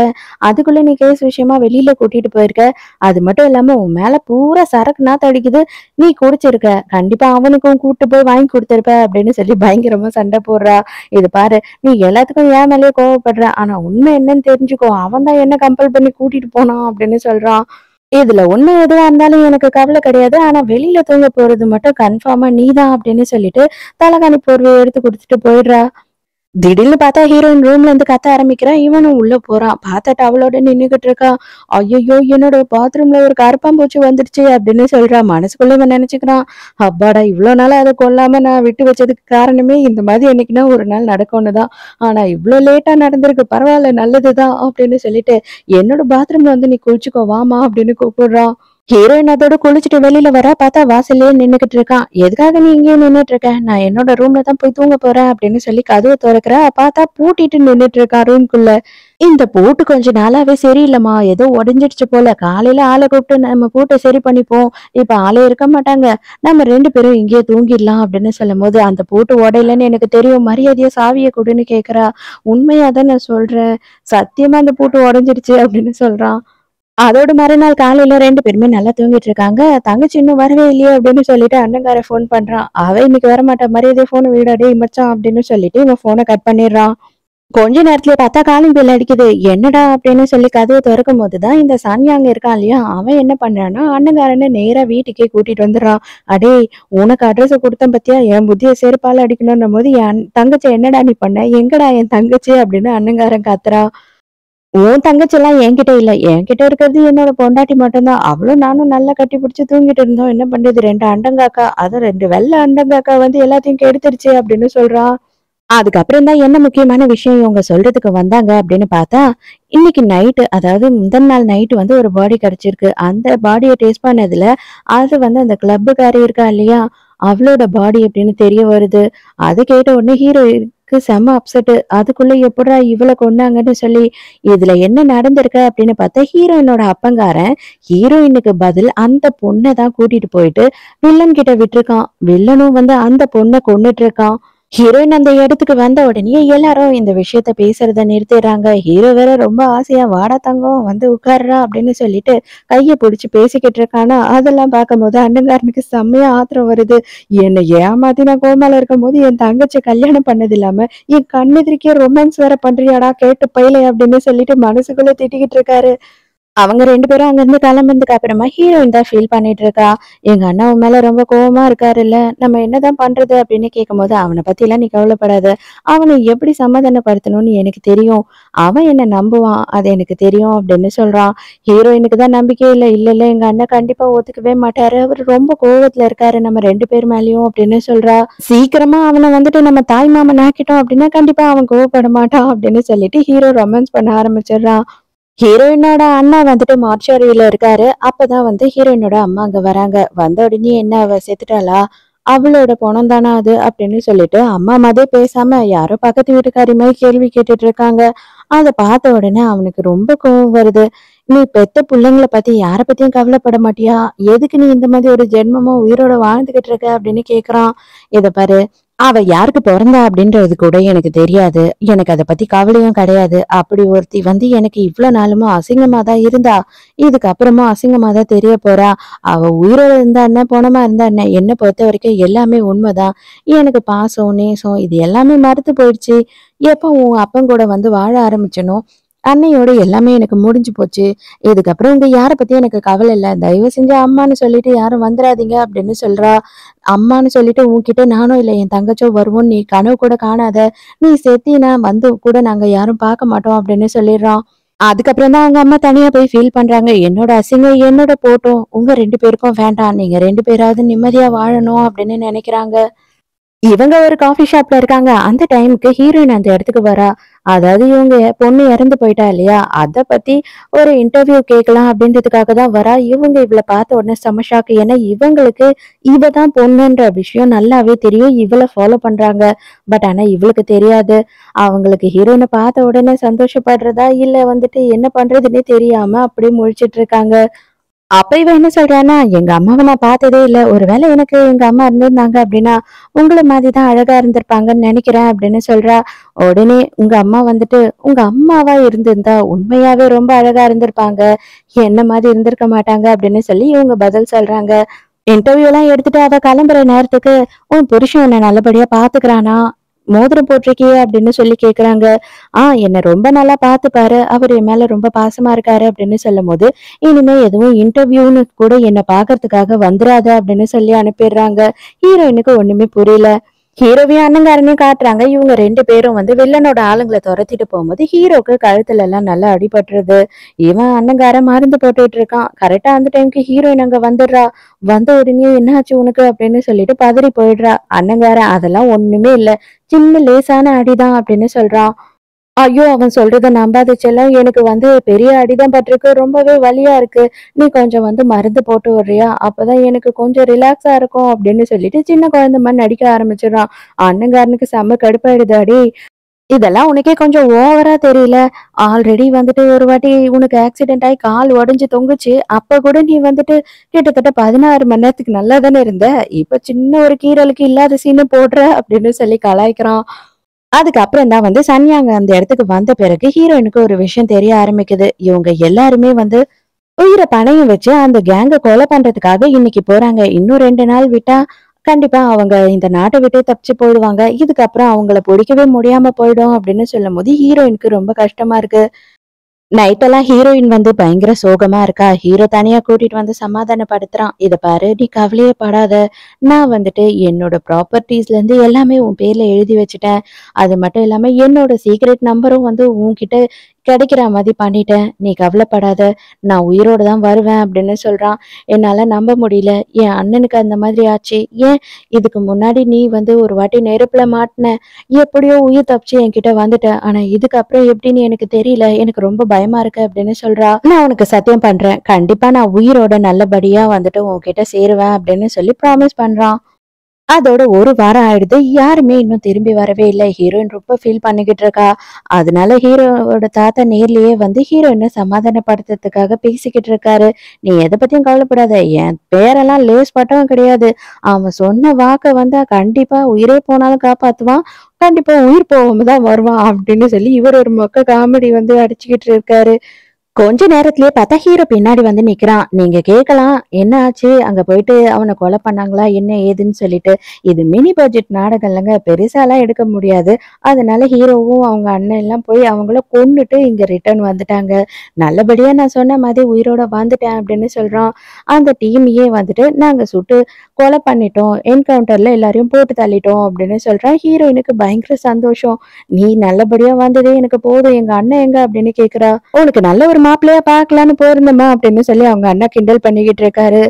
அதுக்குள்ள நீ கேஸ் விஷயமா வெளியில கூட்டிட்டு போயிருக்க. அது மட்டும் இல்லாம உன் மேல பூரா சரக்கு நாத்தம் அடிக்குது. நீ குடிச்சிருக்க. கண்டிப்பா அவனுக்கும் கூட்டு போய் வாங்கி கொடுத்திருப்ப அப்படின்னு சொல்லி பயங்கரமா சண்டை போடுறா. இது பாரு, நீ எல்லாத்துக்கும் என் மேலயே கோவப்படுற. ஆனா உண்மை என்னன்னு தெரிஞ்சுக்கோ. அவன் தான் என்ன கம்பல் பண்ணி கூட்டிட்டு போனான் அப்படின்னு சொல்றான். இதுல உண்மை எதுவா இருந்தாலும் எனக்கு கவலை கிடையாது. ஆனா வெளியில தூங்க போறது மட்டும் கன்ஃபார்மா நீதான் அப்படின்னு சொல்லிட்டு தலகாணி போர்வைய எடுத்து குடுத்துட்டு போயிடுறா. திடீர்னு பார்த்தா ஹீரோயின் ரூம்ல இருந்து கத்த ஆரம்பிக்கிறா. இவனும் உள்ள போறான். பார்த்தா டவலோட நின்னுகிட்டு இருக்கா. ஐயையோ! என்னோட பாத்ரூம்ல ஒரு கரப்பான்பூச்சி வந்துருச்சு அப்படின்னு சொல்றா. மனசுக்குள்ள இவன் நினைச்சுக்கிறான். அப்பாடா! இவ்ளோ நாளா அத கொல்லாம நான் விட்டு வச்சதுக்கு காரணமே இந்த மாதிரி என்னைக்குன்னா ஒரு நாள் நடக்கும்னு தான். ஆனா இவ்ளோ லேட்டா நடந்திருக்கு. பரவால்ல நல்லதுதான் அப்படின்னு சொல்லிட்டு, என்னோட பாத்ரூம்ல வந்து நீ குளிச்சுக்கோ வாம்மா அப்படின்னு கூப்பிடுறான். ஹீரோயின் அதோட குளிச்சுட்டு வெளியில வரா. பார்த்தா வாசல்லயே நின்னுகிட்டு இருக்கான். எதுக்காக நீ இங்கேயே நின்னுட்டு இருக்க? நான் என்னோட ரூம்ல தான் போய் தூங்க போறேன் அப்படின்னு சொல்லி கதவு தொறக்கிறா. பார்த்தா பூட்டிட்டு நின்னுட்டு இருக்கான் ரூம்குள்ள. இந்த பூட்டு கொஞ்ச நாளாவே சரியில்லம்மா. ஏதோ உடைஞ்சிடுச்சு போல. காலையில ஆள கூப்பிட்டு நம்ம பூட்ட சரி பண்ணிப்போம். இப்ப ஆளே இருக்க மாட்டாங்க. நம்ம 2 பேரும் இங்கேயே தூங்கிடலாம் அப்படின்னு சொல்லும்போது, அந்த பூட்டு உடையலன்னு எனக்கு தெரியும். மரியாதையா சாவிய குடுன்னு கேட்கிறா. உண்மையா தான் நான் சொல்றேன். சத்தியமா அந்த பூட்டு உடைஞ்சிடுச்சு அப்படின்னு சொல்றான். அதோட மறுநாள் காலையில 2 பேருமே நல்லா தூங்கிட்டு இருக்காங்க. தங்கச்சி இன்னும் வரவே இல்லையே அப்படின்னு சொல்லிட்டு அண்ணங்காரன் ஃபோன் பண்றான். அவ இன்னைக்கு வரமாட்டா. மரியாதையா ஃபோன வைடா டேய் மச்சான் அப்படின்னு சொல்லிட்டு இவன் ஃபோன கட் பண்ணிடுறான். கொஞ்ச நேரத்துல பார்த்தா காலிங் பெல் அடிக்குது. என்னடா அப்படின்னு சொல்லி கதவை திறக்கும் போதுதான் இந்த சான்யாங் இருக்கான் இல்லையா, அவன் என்ன பண்றான்னா அண்ணங்காரனை நேரா வீட்டுக்கே கூட்டிட்டு வந்துடுறான். அடே, உனக்கு அட்ரஸ் கொடுத்தேன் பத்தியா, என் புத்திய செருப்பால அடிக்கணும்னும் போது என் தங்கச்சி என்னடா நீ பண்ண, எங்கடா என் தங்கச்சி அப்படின்னு அண்ணங்காரன் காத்துறான். உன் தங்கச்சி எல்லாம் என்கிட்ட இல்ல, என்கிட்ட இருக்கிறது என்னோட பொண்டாட்டி மட்டும்தான். அவளும் நானும் நல்லா கட்டி பிடிச்சு தூங்கிட்டு இருந்தோம். என்ன பண்றது, 2 அண்டங்காக்கா, அதுவும் 2 வெள்ளை அண்டங்காக்கா வந்து எல்லாத்தையும் கெடுத்துருச்சு அப்படின்னு சொல்றான். அதுக்கப்புறம் தான் என்ன முக்கியமான விஷயம் இவங்க சொல்றதுக்கு வந்தாங்க அப்படின்னு பார்த்தா, இன்னைக்கு நைட்டு, அதாவது முந்தின நாள் நைட்டு வந்து ஒரு பாடி கிடைச்சிருக்கு. அந்த பாடிய டேஸ்ட் பண்ணதுல, அது வந்து அந்த கிளப்புக்காரி இருக்கா இல்லையா, அவளோட பாடி அப்படின்னு தெரிய வருது. அத கேட்ட உடனே ஹீரோயினுக்கு செம்ம அப்செட். அதுக்குள்ள எப்புட்றா இவள கொன்னாங்கன்னு சொல்லி, இதுல என்ன நடந்திருக்கு அப்படின்னு பார்த்தா, ஹீரோயினோட அப்பங்காரன் ஹீரோயினுக்கு பதில் அந்த பொண்ண தான் கூட்டிட்டு போயிட்டு வில்லன் கிட்ட விட்டுருக்கான். வில்லனும் வந்து அந்த பொண்ண கொன்னுட்டு இருக்கான். ஹீரோயின் அந்த இடத்துக்கு வந்த உடனே எல்லாரும் இந்த விஷயத்த பேசுறத நிறுத்திடுறாங்க. ஹீரோ வேற ரொம்ப ஆசையா வாடா தங்கம் வந்து உட்கார்றா அப்படின்னு சொல்லிட்டு கைய பிடிச்சு பேசிக்கிட்டு இருக்கானா, அதெல்லாம் பார்க்கும்போது அண்ணங்காரனுக்கு செம்மையா ஆத்திரம் வருது. என்னை ஏமாத்தி நான் கோமால இருக்கும் போது என் தங்கச்சி கல்யாணம் பண்ணது இல்லாம என் கண்ணெதிரிக்கே ரொமான்ஸ் வேற பண்றியாடா கேட்டு பையல அப்படின்னு சொல்லிட்டு மனசுக்குள்ள திட்டிக்கிட்டு இருக்காரு. அவங்க 2 பேரும் அங்கிருந்து கிளம்புனதுக்கு அப்புறமா ஹீரோயின் தான் ஃபீல் பண்ணிட்டு இருக்கா. எங்க அண்ணா உன் மேல ரொம்ப கோவமா இருக்காருல்ல, நம்ம என்னதான் பண்றது அப்படின்னு கேட்கும்போது, அவனை பத்தி எல்லாம் நீ கவலைப்படாத. அவனை எப்படி சமாதானப்படுத்தணும்னு எனக்கு தெரியும். அவன் என்ன நம்புவான், அது எனக்கு தெரியும் அப்படின்னு சொல்றான். ஹீரோயினுக்கு தான் நம்பிக்கை இல்ல. இல்ல இல்ல, எங்க அண்ணன் கண்டிப்பா ஒத்துக்கவே மாட்டாரு. அவரு ரொம்ப கோவத்துல இருக்காரு நம்ம 2 பேர் மேலயும் அப்படின்னு சொல்றா. சீக்கிரமா அவனை வந்துட்டு நம்ம தாய் மாமன் ஆக்கிட்டோம் அப்படின்னா கண்டிப்பா அவன் கோவப்பட மாட்டான் அப்படின்னு சொல்லிட்டு ஹீரோ ரொமான்ஸ் பண்ண ஆரம்பிச்சிடுறான். ஹீரோயினோட அண்ணா வந்துட்டு மார்ச்சுவரியில இருக்காரு. அப்பதான் வந்து ஹீரோயினோட அம்மா அங்க வராங்க. வந்த உடனே என்ன அவ செத்துட்டாளா? அவளோட பொணம் தானா அது அப்படின்னு சொல்லிட்டு அம்மா மாதிரியே பேசாம யாரோ பக்கத்து வீட்டுக்காரி மாதிரி கேள்வி கேட்டுட்டு இருக்காங்க. அத பார்த்த உடனே அவனுக்கு ரொம்ப கோவம் வருது. நீ பெத்த பிள்ளைங்கள பத்தி யார பத்தியும் கவலைப்பட மாட்டியா? எதுக்கு நீ இந்த மாதிரி ஒரு ஜென்மமும் உயிரோட வாழ்ந்துகிட்டு இருக்க அப்படின்னு கேக்குறான். இத பாரு, அவ யாருக்கு பொறந்தா அப்படின்றது கூட எனக்கு தெரியாது. எனக்கு அத பத்தி கவலையும் கிடையாது. அப்படி ஒருத்தி வந்து எனக்கு இவ்வளவு நாளும் அசிங்கமா தான் இருந்தா. இதுக்கப்புறமும் அசிங்கமா தான் தெரிய போறா. அவ உயிரோட இருந்தா என்ன, பொணமா இருந்தா என்ன, என்ன பொறுத்த வரைக்கும் எல்லாமே உண்மைதான். எனக்கு பாசம், நேசம் இது எல்லாமே மறந்து போயிடுச்சு. எப்போ உன் அப்பன் கூட வந்து வாழ ஆரம்பிச்சனோ, அன்னையோட எல்லாமே எனக்கு முடிஞ்சு போச்சு. இதுக்கப்புறம் உங்க யார பத்தியும் எனக்கு கவலை இல்ல. தயவு செஞ்சு அம்மான்னு சொல்லிட்டு யாரும் வந்துடாதீங்க அப்படின்னு சொல்றா. அம்மான்னு சொல்லிட்டு உன்கிட்ட நானும் இல்ல என் தங்கச்சோ வருவோம், நீ கனவு கூட காணாத. நீ செத்தினா வந்து கூட நாங்க யாரும் பார்க்க மாட்டோம் அப்படின்னு சொல்லிடுறான். அதுக்கப்புறம் தான் அவங்க அம்மா தனியா போய் ஃபீல் பண்றாங்க. என்னோட அசிங்கம் என்னோட போட்டும். உங்க 2 பேருக்கும் வேண்டாம். நீங்க 2 பேராவது நிம்மதியா வாழணும் அப்படின்னு நினைக்கிறாங்க. இவங்க ஒரு காஃபி ஷாப்ல இருக்காங்க. அந்த டைமுக்கு ஹீரோயின் அந்த இடத்துக்கு வரா. அதாவது இவங்க பொண்ணு இறந்து போயிட்டா இல்லையா? அத பத்தி ஒரு இன்டர்வியூ கேட்கலாம் அப்படின்றதுக்காக தான் வரா. இவங்க இவள பார்த்த உடனே செம ஷாக். ஏன்னா இவங்களுக்கு இவ தான் பொண்ணுன்ற விஷயம் நல்லாவே தெரியும். இவள ஃபாலோ பண்றாங்க. பட் ஆனா இவளுக்கு தெரியாது. அவங்களுக்கு ஹீரோயின பார்த்த உடனே சந்தோஷப்படுறதா, இல்ல வந்துட்டு என்ன பண்றதுன்னே தெரியாம அப்படியே முழிச்சிட்டு இருக்காங்க. அப்ப இவ என்ன சொல்றான்னா, எங்க அம்மாவ நான் பார்த்ததே இல்ல. ஒருவேளை எனக்கு எங்க அம்மா இருந்திருந்தாங்க அப்படின்னா, உங்கள மாதிரி தான் அழகா இருந்திருப்பாங்கன்னு நினைக்கிறேன் அப்படின்னு சொல்றா. உடனே உங்க அம்மா வந்துட்டு, உங்க அம்மாவா இருந்திருந்தா உண்மையாவே ரொம்ப அழகா இருந்திருப்பாங்க. என்ன மாதிரி இருந்திருக்க மாட்டாங்க அப்படின்னு சொல்லி இவங்க பதில் சொல்றாங்க. இன்டர்வியூ எல்லாம் எடுத்துட்டு அவ கிளம்புற நேரத்துக்கு, உன் புருஷன் உன்னை நல்லபடியா பாத்துக்கிறானா? மோதிரம் போட்டிருக்கியே அப்படின்னு சொல்லி கேக்குறாங்க. என்ன ரொம்ப நல்லா பாத்துப்பாரு. அவரு என் மேல ரொம்ப பாசமா இருக்காரு அப்படின்னு சொல்லும்போது, இனிமே எதுவும் இன்டர்வியூன்னு கூட என்ன பாக்குறதுக்காக வந்துராத அப்படின்னு சொல்லி அனுப்பிடுறாங்க. ஹீரோயினுக்கு ஒண்ணுமே புரியல. ஹீரோவையும் அண்ணங்காரனையும் காட்டுறாங்க. இவங்க 2 பேரும் வந்து வில்லனோட ஆளுங்கள துரத்திட்டு போகும்போது ஹீரோக்கு கழுத்துல எல்லாம் நல்லா அடிபட்டுருது. இவன் அண்ணங்காரன் மருந்து போட்டுட்டு இருக்கான். கரெக்டா அந்த டைம்க்கு ஹீரோயின் அங்க வந்துடுறா. வந்த உடனே என்னாச்சு உனக்கு அப்படின்னு சொல்லிட்டு பதறி போயிடுறா. அண்ணங்காரன் அதெல்லாம் ஒண்ணுமே இல்ல, சின்ன லேசான அடிதான் அப்படின்னு சொல்றான். ஐயோ! அவன் சொல்றத நம்பாத செல்லம். எனக்கு வந்து பெரிய அடிதான் பட்டிருக்கு. ரொம்பவே வலியா இருக்கு. நீ கொஞ்சம் வந்து மருந்து போட்டு விடுறியா? அப்பதான் எனக்கு கொஞ்சம் ரிலாக்ஸா இருக்கும் அப்படின்னு சொல்லிட்டு சின்ன குழந்தை மாரி நடிக்க ஆரம்பிச்சுடுறான். அண்ணங்காரனுக்கு செம்ம கடுப்பாயிடுது. அடேய்! இதெல்லாம் உனக்கே கொஞ்சம் ஓவரா தெரியல. ஆல்ரெடி வந்துட்டு ஒரு வாட்டி உனக்கு ஆக்சிடென்ட் ஆயி கால் உடைஞ்சு தொங்குச்சு. அப்ப கூட நீ வந்துட்டு கிட்டத்தட்ட 16 மணி நேரத்துக்கு நல்லா தானே இருந்த. இப்ப சின்ன ஒரு கீறலுக்கு இல்லாத சீன போடுற அப்படின்னு சொல்லி கலாய்க்கிறான். அதுக்கப்புறம் தான் வந்து சன்யாங்க அந்த இடத்துக்கு வந்த பிறகு ஹீரோயினுக்கு ஒரு விஷயம் தெரிய ஆரம்பிக்குது. இவங்க எல்லாருமே வந்து உயிர பணயம் வச்சு அந்த கேங்க கொலை பண்றதுக்காக இன்னைக்கு போறாங்க. இன்னும் 2 நாள் விட்டா கண்டிப்பா அவங்க இந்த நாட்ட விட்டே தப்பிச்சு போயிடுவாங்க. இதுக்கப்புறம் அவங்கள புடிக்கவே முடியாம போயிடும் அப்படின்னு சொல்லும்போது, ஹீரோயினுக்கு ரொம்ப கஷ்டமா இருக்கு. நைட்டெல்லாம் ஹீரோயின் வந்து பயங்கர சோகமா இருக்கா. ஹீரோ தனியா கூட்டிட்டு வந்து சமாதானப்படுத்துறான். "இத பாரு, நீ கவலையே படாத. நான் வந்துட்டு என்னோட ப்ராப்பர்ட்டீஸ்லேருந்து எல்லாமே உன் பேர்ல எழுதி வச்சுட்டேன். அது மட்டும் இல்லாம என்னோட சீக்ரெட் நம்பரும் வந்து உன்கிட்ட கிடைக்கிற மாதிரி பண்ணிட்டேன். நீ கவலைப்படாத. நான் உயிரோட தான் வருவேன்" அப்படின்னு சொல்றான். என்னால நம்ப முடியல. என் அண்ணனுக்கு அந்த மாதிரி ஆச்சு. ஏன் இதுக்கு முன்னாடி நீ வந்து ஒரு வாட்டி நெருப்புல மாட்டுன. எப்படியோ உயிர் தப்பிச்சு என்கிட்ட வந்துட்ட. ஆனா இதுக்கப்புறம் எப்படின்னு எனக்கு தெரியல. எனக்கு ரொம்ப பயமா இருக்கு அப்படின்னு சொல்றா. நான் உனக்கு சத்தியம் பண்றேன். கண்டிப்பா நான் உயிரோட நல்லபடியா வந்துட்டு உன்கிட்ட சேருவேன் அப்படின்னு சொல்லி ப்ராமிஸ் பண்றான். அதோட 1 வாரம் ஆயிடுது. யாருமே இன்னும் திரும்பி வரவே இல்ல. ஹீரோயின் ரொம்ப ஃபீல் பண்ணிக்கிட்டு இருக்கா. அதனால ஹீரோவோட தாத்தா நேர்லயே வந்து ஹீரோயின சமாதானப்படுத்துறதுக்காக பேசிக்கிட்டு இருக்காரு. "நீ எத பத்தியும் கவலைப்படாத. என் பேரெல்லாம் லேஸ் பட்டவன் கிடையாது. அவன் சொன்ன வாக்க வந்து கண்டிப்பா உயிரே போனாலும் காப்பாத்துவான். கண்டிப்பா உயிர் போகாம தான் வருவான்" அப்படின்னு சொல்லி இவர் ஒரு மொக்க காமெடி வந்து அடிச்சுக்கிட்டு இருக்காரு. கொஞ்ச நேரத்திலேயே பார்த்தா ஹீரோ பின்னாடி வந்து நிக்கிறான். நீங்க கேட்கலாம், "என்ன ஆச்சு? அங்க போயிட்டு அவன கொலை பண்ணாங்களா? என்ன ஏதுன்னு?" சொல்லிட்டு. இது மினி பட்ஜெட் நாடகம் இல்லங்க. பெருசாலாம் எடுக்க முடியாது. அதனால ஹீரோவும் அவங்க அண்ணன் எல்லாம் போய் அவங்கள கொன்னுட்டு இங்க ரிட்டர்ன் வந்துட்டாங்க. நல்லபடியா நான் சொன்ன மாதிரி உயிரோட வந்துட்டேன் அப்படின்னு சொல்றான். அந்த டீமையே வந்துட்டு நாங்க சுட்டு கொலை பண்ணிட்டோம். என்கவுண்டர்ல எல்லாரையும் போட்டு தள்ளிட்டோம் அப்படின்னு சொல்றான். ஹீரோயினுக்கு பயங்கர சந்தோஷம். "நீ நல்லபடியா வந்ததே எனக்கு போதும். எங்க அண்ணன் எங்க?" அப்படின்னு கேட்கிறா. "உனக்கு நல்ல ஒரு மாப்பிள்ளையா பார்க்கலான்னு போயிருந்தேம்மா" அப்படின்னு சொல்லி அவங்க அண்ணா கிண்டல் பண்ணிக்கிட்டு இருக்காரு.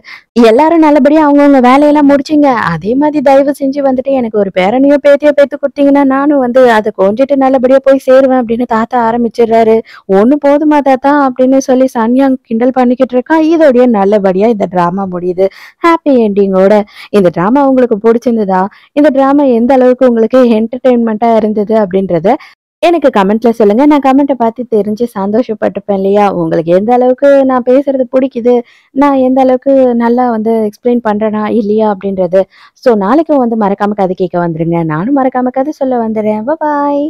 எல்லாரும் நல்லபடியா அவங்கவங்க வேலையெல்லாம் முடிச்சீங்க. அதே மாதிரி தயவு செஞ்சு வந்துட்டு எனக்கு ஒரு பேரனையோ, பேத்தியோ பெத்து குடுத்தீங்கன்னா, நானும் வந்து அத கொஞ்சிட்டு நல்லபடியா போய் சேருவேன் அப்படின்னு தாத்தா ஆரம்பிச்சுடுறாரு. "ஒண்ணு போதுமா தாத்தா" அப்படின்னு சொல்லி சன்யாங் கிண்டல் பண்ணிக்கிட்டு இருக்கான். இதோடயே நல்லபடியா இந்த டிராமா முடியுது. ஹாப்பி எண்டிங்கோட. இந்த டிராமா உங்களுக்கு புடிச்சிருந்ததா? இந்த டிராமா எந்த அளவுக்கு உங்களுக்கு என்டர்டெயின்மென்ட்டா இருந்தது அப்படின்றத எனக்கு கமெண்ட்ல சொல்லுங்க. நான் கமெண்ட்ட பார்த்து தெரிஞ்சு சந்தோஷப்பட்டுப்பேன் இல்லையா? உங்களுக்கு எந்த அளவுக்கு நான் பேசுறது புடிக்குது, நான் எந்த அளவுக்கு நல்லா வந்து எக்ஸ்பிளைன் பண்றேனா, இல்லையா அப்படின்றது. ஸோ நாளைக்கும் வந்து மறக்காம கதை கேட்க வந்துருங்க. நானும் மறக்காம கதை சொல்ல வந்துர்றேன். பாய்.